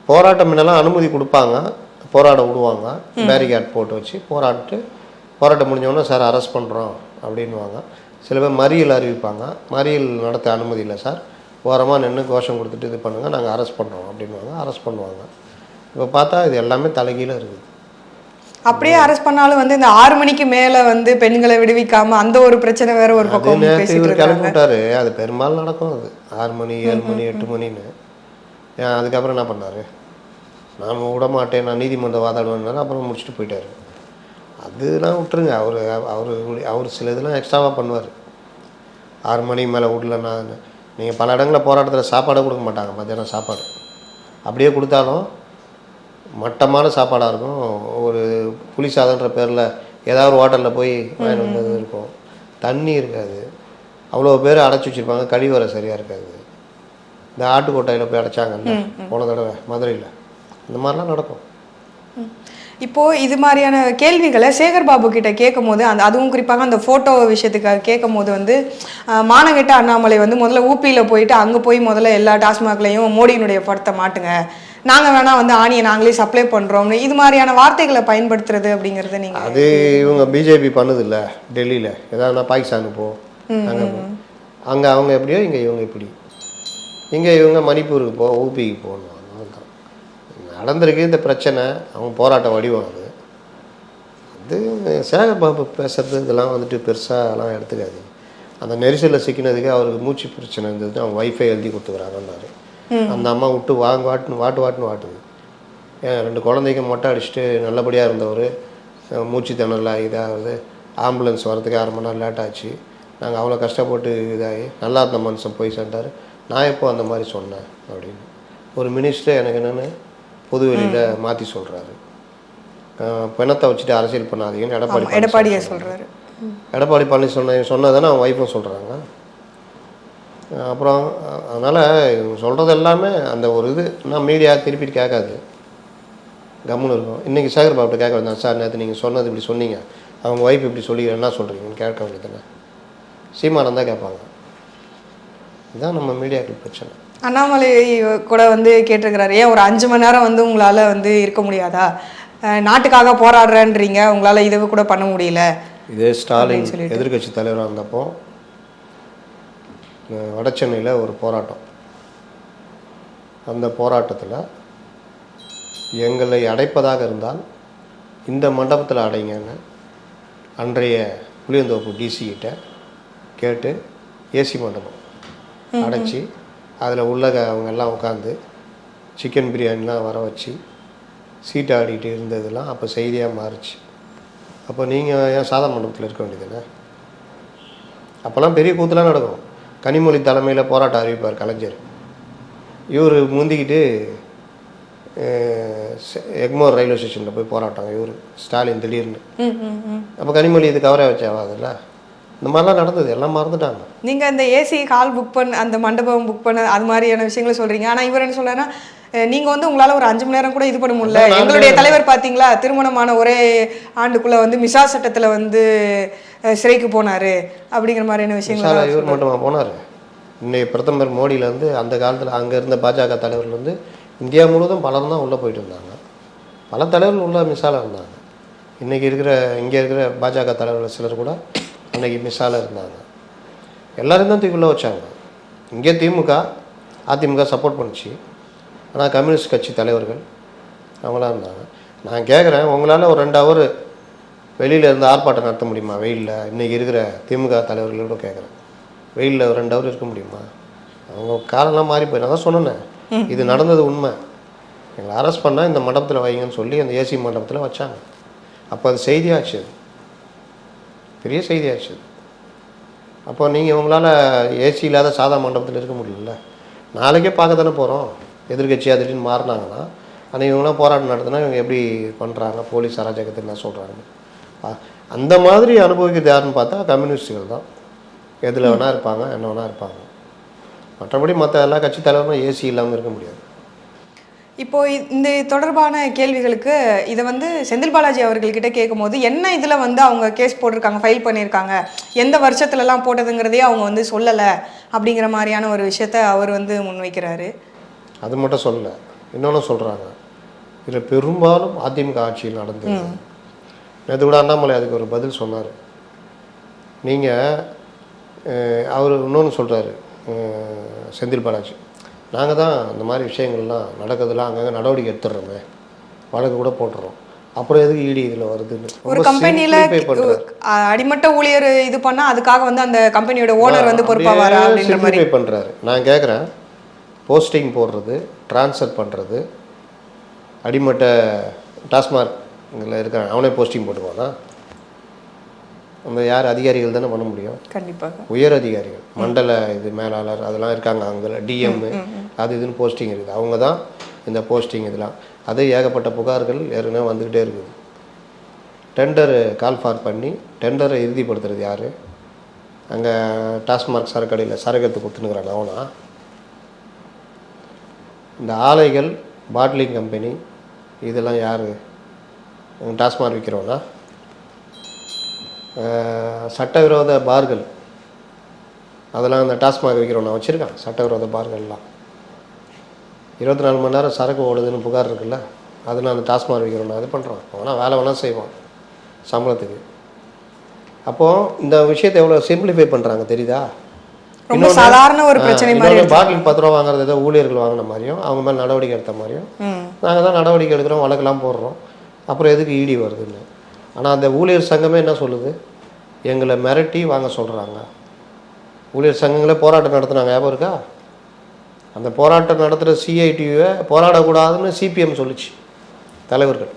போராட்டம் முன்னெல்லாம் அனுமதி கொடுப்பாங்க, போராட விடுவாங்க, பேரிகேட் போட்டு வச்சு போராட்டம் முடிஞ்சோடனே சார் அரெஸ்ட் பண்ணுறோம் அப்படின்வாங்க. சில பேர் மறியல் அறிவிப்பாங்க, மறியல் நடத்த அனுமதி இல்லை சார், ஓரமாக நின்று கோஷம் கொடுத்துட்டு இது பண்ணுங்கள் நாங்கள் அரெஸ்ட் பண்ணுறோம் அப்படின்வாங்க, அரெஸ்ட் பண்ணுவாங்க. இப்போ பார்த்தா இது எல்லாமே தலைகீழ இருக்குது. அப்படியே அரெஸ்ட் பண்ணாலும் இந்த 6 மணிக்கு மேலே பெண்களை விடுவிக்காம அந்த ஒரு பிரச்சனை வேற ஒரு பக்கம் கிளப்பி விட்டாரு. அது பெரும்பாலும் நடக்கும். அது 6 மணி 7 மணி 8 மணின்னு. அதுக்கப்புறம் என்ன பண்ணார்? நான் விட மாட்டேன், நான் நீதிமன்றம் வாதாடுவேன், அப்புறம் முடிச்சுட்டு போயிட்டார். அதெல்லாம் விட்டுருங்க. அவர் சில இதெல்லாம் எக்ஸ்ட்ராவாக பண்ணுவார். 6 மணிக்கு மேலே விடலன்னா நீங்கள் பல இடங்களில் போராட்டத்தில் சாப்பாடே கொடுக்க மாட்டாங்க, மத்தியானம் சாப்பாடு. அப்படியே கொடுத்தாலும் மட்டமான சாப்பாடாக இருக்கும். ஒரு புளி சாதன்ற பேரில் ஏதாவது ஒரு ஹோட்டலில் போய் வாங்கி வந்தது இருக்கும், தண்ணி இருக்காது, அவ்வளோ பேர் அடைச்சி வச்சுருப்பாங்க, கழிவறை சரியாக இருக்காது. இந்த ஆட்டுக்கோட்டையில் போய் அடைச்சாங்கல்ல போன தடவை மதுரையில், இந்த மாதிரிலாம் நடக்கும். இப்போது இது மாதிரியான கேள்விகளை சேகர் பாபு கிட்ட கேட்கும் போது அதுவும் குறிப்பாக அந்த ஃபோட்டோ விஷயத்துக்காக கேட்கும் போது மானகெட்ட அண்ணாமலை முதல்ல ஊபியில் போயிட்டு அங்கே போய் முதல்ல எல்லா டாஸ்மாக்லையும் மோடியினுடைய படத்தை மாட்டுங்க, நாங்கள் வேணால் வந்து ஆணியை நாங்களே சப்ளை பண்ணுறோம்னு இது மாதிரியான வார்த்தைகளை பயன்படுத்துறது அப்படிங்கிறத நீங்கள் அது இவங்க பிஜேபி பண்ணுது இல்லை டெல்லியில் எதாவதுனா பாகிஸ்தானுக்கு போ அங்கே போ அங்கே அவங்க எப்படியோ இங்கே இவங்க இப்படி இங்கே இவங்க மணிப்பூருக்கு போ ஊபிக்கு போகணும் அதுதான் நடந்திருக்கு இந்த பிரச்சனை. அவங்க போராட்ட வடிவம் அது. அது சேகர் பாபு பேசுறது இதெல்லாம் வந்துட்டு பெருசாலாம் எடுத்துக்காது. அந்த நெரிசலில் சிக்கினதுக்கு அவருக்கு மூச்சு பிரச்சனை இருந்தது. அவங்க ஒய்ஃபை எழுதி கொடுத்துக்கிறாங்கன்னாரு. அந்த அம்மா விட்டு வாட்டுன்னு வாட்டுது. ஏன் 2 குழந்தைக்கு மொட்டை அடிச்சுட்டு நல்லபடியாக இருந்தவர் மூச்சு திணறலாம் இதாகுது. ஆம்புலன்ஸ் வரதுக்கு 1/2 மணி நேரம் லேட் ஆச்சு. நாங்கள் அவ்வளோ கஷ்டப்பட்டு இதாகி நல்லா இருந்த மனுஷன் போய் சென்றார். நான் எப்போ அந்த மாதிரி சொன்னேன் அப்படின்னு ஒரு மினிஸ்டர் எனக்கு என்னென்னு பொதுவெளியில் மாற்றி சொல்கிறாரு. பிணத்தை வச்சுட்டு அரசியல் பண்ணாதீங்கன்னு எடப்பாடியை சொல்கிறாரு. எடப்பாடி பழனிசாமி சொன்னதானே அவங்க ஒய்ஃபும் சொல்கிறாங்க. அப்புறம் அதனால் இவங்க சொல்கிறது எல்லாமே அந்த ஒரு இது நான் மீடியா திருப்பி கேட்காது, கம்முன்னு இருக்கும். இன்றைக்கி சேகர் பாபுட்ட கேட்க வந்தேன், சார் நேற்று நீங்கள் சொன்னது இப்படி சொன்னீங்க, அவங்க ஒய்ஃப் இப்படி சொல்லி என்ன சொல்கிறீங்கன்னு கேட்க வேண்டியதுதானே. சீமானம் தான் கேட்பாங்க. இதுதான் நம்ம மீடியாக்கள் பிரச்சனை. அண்ணாமலை கூட வந்து கேட்டிருக்கிறாரு, ஏன் ஒரு 5 மணி நேரம் வந்து உங்களால் வந்து இருக்க முடியாதா, நாட்டுக்காக போராடுறேன்றீங்க, உங்களால் இதை கூட பண்ண முடியல. இதே ஸ்டாலின் எதிர்கட்சி தலைவராக இருந்தப்போ வடசென்னையில் ஒரு போராட்டம். அந்த போராட்டத்தில் எங்களை அடைப்பதாக இருந்தால் இந்த மண்டபத்தில் அடைங்கன்னு அன்றைய புளியந்தோப்பு டிசி கிட்ட கேட்டு ஏசி மண்டபம் அடைச்சி அதில் உள்ள அவங்க எல்லாம் உட்காந்து சிக்கன் பிரியாணிலாம் வர வச்சு சீட் ஆடிட்டு இருந்ததெல்லாம் அப்போ செய்தியாக மாறிச்சு. அப்போ நீங்கள் ஏன் சாதா மண்டபத்தில் இருக்க வேண்டியதுன்னு அப்போல்லாம் பெரிய கூத்துலாம் நடக்கும். கனிமொழி தலைமையில் போராட்டம் அறிவிப்பார் கலைஞர். இவர் முந்திக்கிட்டு எக்மோர் ரயில்வே ஸ்டேஷனில் போய் போராட்டம் இவர் ஸ்டாலின் திடீர்னு. அப்போ கனிமொழி இது கவரே வச்சாவா அதில் இந்த மாதிரிலாம் நடந்தது, எல்லாம் மறந்துட்டாங்க. நீங்கள் இந்த ஏசி ஹால் புக் பண்ண அந்த மண்டபம் புக் பண்ண அது மாதிரியான விஷயங்களை சொல்கிறீங்க. ஆனால் இவர் என்ன சொல்கிறேன்னா, நீங்கள் வந்து உங்களால் ஒரு 5 மணி நேரம் கூட இது பண்ண முடியல. எங்களுடைய தலைவர் பார்த்தீங்களா திருமணமான ஒரே ஆண்டுக்குள்ளே வந்து மிசா சட்டத்தில் வந்து சிறைக்கு போனார் அப்படிங்கிற மாதிரியான விஷயங்கள். இவர் மட்டுமா போனார்? இன்னைக்கு பிரதமர் மோடியிலேருந்து அந்த காலத்தில் அங்கே இருந்த பாஜக தலைவர்லேருந்து இந்தியா முழுவதும் பலரும் தான் உள்ளே போயிட்டு இருந்தாங்க. பல தலைவர்கள் உள்ள மிசால இருந்தாங்க. இன்றைக்கி இருக்கிற இங்கே இருக்கிற பாஜக தலைவர்கள் சிலர் கூட அன்றைக்கி மிசால இருந்தாங்க. எல்லோரும் தான் தூக்கி உள்ள வச்சாங்க. இங்கே திமுக அதிமுக சப்போர்ட் பண்ணிச்சு. ஆனால் கம்யூனிஸ்ட் கட்சி தலைவர்கள் அவங்களாம் இருந்தாங்க. நான் கேட்குறேன், உங்களால் ஒரு 2 ஹவர் வெளியில் இருந்து ஆர்ப்பாட்டம் நடத்த முடியுமா வெயிலில்? இன்றைக்கி இருக்கிற திமுக தலைவர்களோட கேட்குறேன், வெயிலில் ஒரு 2 ஹவர் இருக்க முடியுமா? அவங்க காலம்லாம் மாறி போய் நான் தான் சொன்னேன், இது நடந்தது உண்மை. எங்களை அரெஸ்ட் பண்ணால் இந்த மண்டபத்தில் வைங்கன்னு சொல்லி அந்த ஏசி மண்டபத்தில் வச்சாங்க. அப்போ அது செய்தியாச்சு, அது பெரிய செய்தியாச்சு. அப்போ நீங்கள் உங்களால் ஏசி இல்லாத சாதா மண்டபத்தில் இருக்க முடியல. நாளைக்கே பார்க்க தானே போகிறோம். எதிர்கட்சி திடீர்னு மாறினாங்கன்னா அன்றைக்கி இவங்களாம் போராட்டம் நடத்தினா இவங்க எப்படி பண்ணுறாங்க, போலீஸ் அராஜகத்தை என்ன சொல்கிறாங்க. அந்த மாதிரி அனுபவிக்கிறது யாருன்னு பார்த்தா கம்யூனிஸ்டுகள் தான். எதில் வேணால் இருப்பாங்க, என்ன வேணால் இருப்பாங்க. மற்றபடி மற்ற எல்லா கட்சி தலைவரும் ஏசி இல்லாமல் இருக்க முடியாது. இப்போது இந்த தொடர்பான கேள்விகளுக்கு இதை வந்து செந்தில் பாலாஜி அவர்கள்கிட்ட கேட்கும் போது என்ன இதில் வந்து அவங்க கேஸ் போட்டிருக்காங்க, ஃபைல் பண்ணியிருக்காங்க, எந்த வருஷத்துலலாம் போட்டதுங்கிறதே அவங்க வந்து சொல்லலை அப்படிங்கிற மாதிரியான ஒரு விஷயத்த அவர் வந்து முன்வைக்கிறாரு. அது மட்டும் சொல்லலை, இன்னொன்று சொல்கிறாங்க, இதில் பெரும்பாலும் அதிமுக ஆட்சியில் நடந்தது. நேற்று கூட அண்ணாமலை அதுக்கு ஒரு பதில் சொன்னார். நீங்கள் அவர் இன்னொன்று சொல்கிறாரு செந்தில் பாலாஜி, நாங்கள் தான் இந்த மாதிரி விஷயங்கள்லாம் நடக்கிறதுலாம் அங்கங்கே நடவடிக்கை எடுத்துடுறோமே, வழக்கு கூட போட்டுறோம், அப்புறம் எதுக்கு ஈடி இதில் வருதுன்னு. ஒரு கம்பெனியில் அடிமட்ட ஊழியர் இது பண்ணால் அதுக்காக வந்து அந்த கம்பெனியோட ஓனர் வந்து பொறுப்பாவாரா அப்படின்ற மாதிரி பண்ணுறாரு. நான் கேட்குறேன், போஸ்டிங் போடுறது, ட்ரான்ஸ்ஃபர் பண்ணுறது, அடிமட்ட டாஸ்மார்க்கில் இருக்கான் அவனே போஸ்டிங் போட்டுக்குவானா? நம்ம யார் அதிகாரிகள் தானே பண்ண முடியும். கண்டிப்பாக உயர் அதிகாரிகள், மண்டல இது மேலாளர் அதெல்லாம் இருக்காங்க, அங்கே டிஎம் அது இதுன்னு போஸ்டிங் இருக்குது. அவங்க தான் இந்த போஸ்டிங் இதெல்லாம். அது ஏகப்பட்ட புகார்கள் ஏற்கனவே வந்துக்கிட்டே இருக்குது. டெண்டர் கால் ஃபார் பண்ணி டெண்டரை இறுதிப்படுத்துறது யார்? அங்கே டாஸ்மார்க் சரக்கடையில் சரக்கத்து கொடுத்துனுக்குறாங்க அவனா? இந்த ஆலைகள், பாட்லிங் கம்பெனி இதெல்லாம் யார்? டாஸ்மார்க் விற்கிறோன்னா? சட்டவிரோத பார்கள் அதெல்லாம் அந்த டாஸ்மாக் விற்கிறோன்னா வச்சுருக்கான். சட்டவிரோத பார்கள்லாம் 24 மணி நேரம் சரக்கு ஓடுதுன்னு புகார் இருக்குல்ல, அதில் அந்த டாஸ்மாக் வைக்கிறோம், அது பண்ணுறோம். அவனால் வேலை வேணால் செய்வான் சம்பளத்துக்கு. அப்போது இந்த விஷயத்தை எவ்வளோ சிம்பிளிஃபை பண்ணுறாங்க தெரியுதா? ரொம்ப சாதாரண ஒரு பிரச்சனை மாதிரி பாட்டில் 10 ரூபா வாங்குறது ஏதோ ஊழியர்கள் வாங்கின மாதிரியும் அவங்க மேலே நடவடிக்கை எடுத்த மாதிரியும் நாங்கள் தான் நடவடிக்கை எடுக்கிறோம், வழக்கெல்லாம் போடுறோம். அப்புறம் எதுக்கு இடி வருதுன்னு. ஆனால் அந்த ஊழியர் சங்கமே என்ன சொல்லுது? எங்களை மிரட்டி வாங்க சொல்கிறாங்க. ஊழியர் சங்கங்களே போராட்டம் நடத்துனாங்க, ஞாபகம் இருக்கா? அந்த போராட்டம் நடத்துகிற சிஐடியை போராடக்கூடாதுன்னு சிபிஎம் சொல்லிச்சு தலைவர்கள்.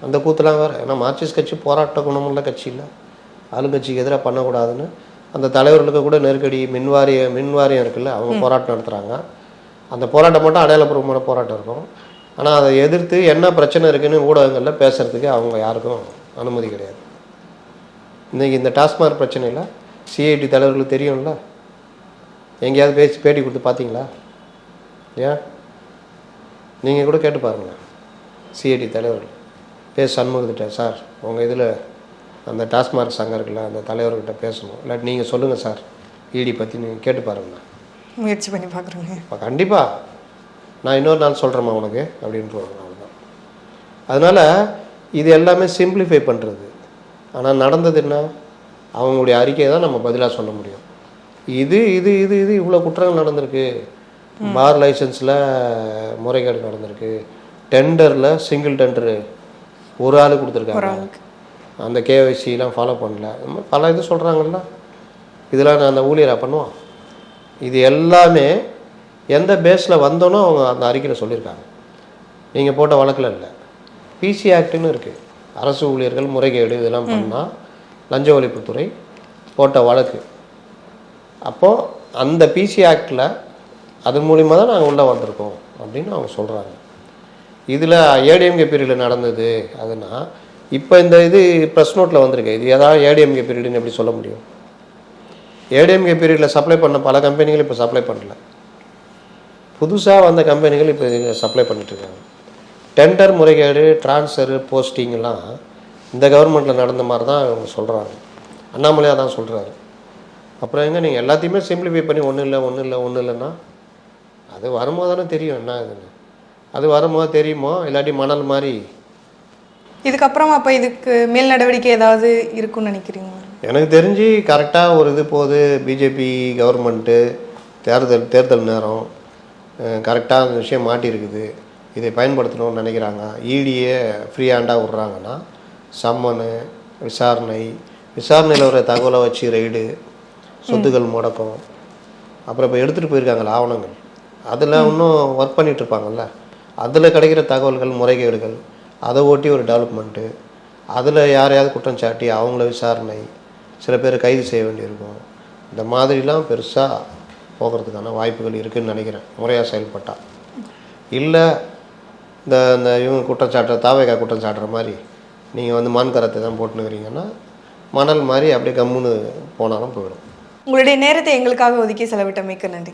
அந்த கூத்துலாம் வேறு. ஏன்னா மார்க்சிஸ்ட் கட்சி போராட்ட குணமுள்ள கட்சி இல்லை, ஆளுங்கட்சிக்கு எதிராக பண்ணக்கூடாதுன்னு அந்த தலைவர்களுக்கு கூட நெருக்கடி. மின்வாரியம் இருக்குல்ல, அவங்க போராட்டம் நடத்துகிறாங்க. அந்த போராட்டம் மட்டும் அடையாளப்பூர்வமான போராட்டம் இருக்கும். ஆனால் அதை எதிர்த்து என்ன பிரச்சனை இருக்குன்னு ஊடகங்களில் பேசுகிறதுக்கு அவங்க யாருக்கும் அனுமதி கிடையாது. இன்றைக்கி இந்த டாஸ்மாக் பிரச்சனையில் சிஐடி தலைவர்களுக்கு தெரியும்ல, எங்கேயாவது பேட்டி கொடுத்து பார்த்தீங்களா? ஏன் நீங்கள் கூட கேட்டு பாருங்கள். சிஐடி தலைவர்கள் சண்முகத்திட்ட, சார் உங்கள் இதில் அந்த டாஸ்மாக் சங்கம் இருக்குல்ல, அந்த தலைவர்கிட்ட பேசணும், இல்லாட்டி நீங்கள் சொல்லுங்கள் சார் இடி பற்றி நீங்கள் கேட்டு பாருங்கண்ணா. முயற்சி பண்ணி பார்க்குறேங்க. இப்போ கண்டிப்பாக நான் இன்னொரு நாள் சொல்கிறேம்மா உனக்கு அப்படின்ட்டு. அவ்வளோதான். அதனால் இது எல்லாமே சிம்பிளிஃபை பண்ணுறது. ஆனால் நடந்தது என்ன? அவங்களுடைய அறிக்கையை தான் நம்ம பதிலாக சொல்ல முடியும். இது இது இது இது இவ்வளோ குற்றங்கள் நடந்திருக்கு, பார் லைசன்ஸில் முறைகேடு நடந்திருக்கு, டெண்டரில் சிங்கிள் டெண்டரு ஒரு ஆள் கொடுத்துருக்காங்க, அந்த கேஒய்சிலாம் ஃபாலோ பண்ணல, இந்த மாதிரி பல இது சொல்கிறாங்கல்ல. இதெல்லாம் நான் அந்த ஊழியராக பண்ணுவான். இது எல்லாமே எந்த பேஸில் வந்தோன்னோ அவங்க அந்த அறிக்கையில் சொல்லியிருக்காங்க. நீங்கள் போட்ட வழக்கில் இல்லை, பிசி ஆக்டுன்னு இருக்குது. அரசு ஊழியர்கள் முறைகேடு இதெல்லாம் பண்ணால் லஞ்ச ஒழிப்புத்துறை போட்ட வழக்கு. அப்போது அந்த பிசி ஆக்டில் அது மூலிமா தான் நாங்கள் உள்ளே வந்திருக்கோம் அப்படின்னு அவங்க சொல்கிறாங்க. இதில் ஏடிஎம்கே பீரியடில் நடந்தது அதுனா, இப்போ இந்த இது ப்ரெஸ் நோட்டில் வந்திருக்கு. இது ஏதாவது ஏடிஎம்கே பீரியடுன்னு எப்படி சொல்ல முடியும்? ஏடிஎம்கே பீரியடில் சப்ளை பண்ண பல கம்பெனிகள் இப்போ சப்ளை பண்ணல, புதுசாக வந்த கம்பெனிகள் இப்போ சப்ளை பண்ணிட்டுருக்காங்க. டெண்டர் முறைகேடு, ட்ரான்ஸ்ஃபரு, போஸ்டிங்கெல்லாம் இந்த கவர்மெண்ட்டில் நடந்த மாதிரி தான் அவங்க சொல்கிறாங்க. அண்ணாமலையாக தான் சொல்கிறாரு. அப்புறம் எங்கே நீங்கள் எல்லாத்தையுமே சிம்பிளிஃபை பண்ணி ஒன்றும் இல்லைன்னா அது வரும்போது தானே தெரியும் என்ன இதுன்னு. அது வரும்போது தெரியுமோ, இல்லாட்டி மணல் மாதிரி. இதுக்கப்புறம் அப்போ இதுக்கு மேல் நடவடிக்கை ஏதாவது இருக்குன்னு நினைக்கிறீங்க? எனக்கு தெரிஞ்சு கரெக்டாக ஒரு இது போகுது. பிஜேபி கவர்மெண்ட்டு தேர்தல் நேரம் கரெக்டாக அந்த விஷயம் மாட்டியிருக்குது, இதை பயன்படுத்தணும்னு நினைக்கிறாங்க. இடியே ஃப்ரீ ஹேண்டாக விட்றாங்கன்னா சம்மனு, விசாரணையில் ஒரு தகவலை வச்சு ரைடு, சொத்துக்கள் முடக்கம், அப்புறம் இப்போ எடுத்துகிட்டு போயிருக்காங்களா ஆவணங்கள், அதில் இன்னும் ஒர்க் பண்ணிகிட்ருப்பாங்கல்ல, அதில் கிடைக்கிற தகவல்கள், முறைகேடுகள், அதை ஒட்டி ஒரு டெவலப்மெண்ட்டு, அதில் யாரையாவது குற்றம் சாட்டி அவங்கள விசாரணை, சில பேர் கைது செய்ய வேண்டியிருக்கும். இந்த மாதிரிலாம் பெருசாக போகிறதுக்கான வாய்ப்புகள் இருக்குதுன்னு நினைக்கிறேன், முறையாக செயல்பட்டால். இல்லை இந்த இவங்க குற்றச்சாட்டுற தாவேகா குற்றம் சாட்டுற மாதிரி நீங்கள் வந்து மான்கரத்தை தான் போட்டுனுக்கிறீங்கன்னா மணல் மாதிரி அப்படியே கம்முன்னு போனாலும் போயிடும். உங்களுடைய நேரத்தை எங்களுக்காக ஒதுக்கி செலவிட்டமைக்கு நன்றி.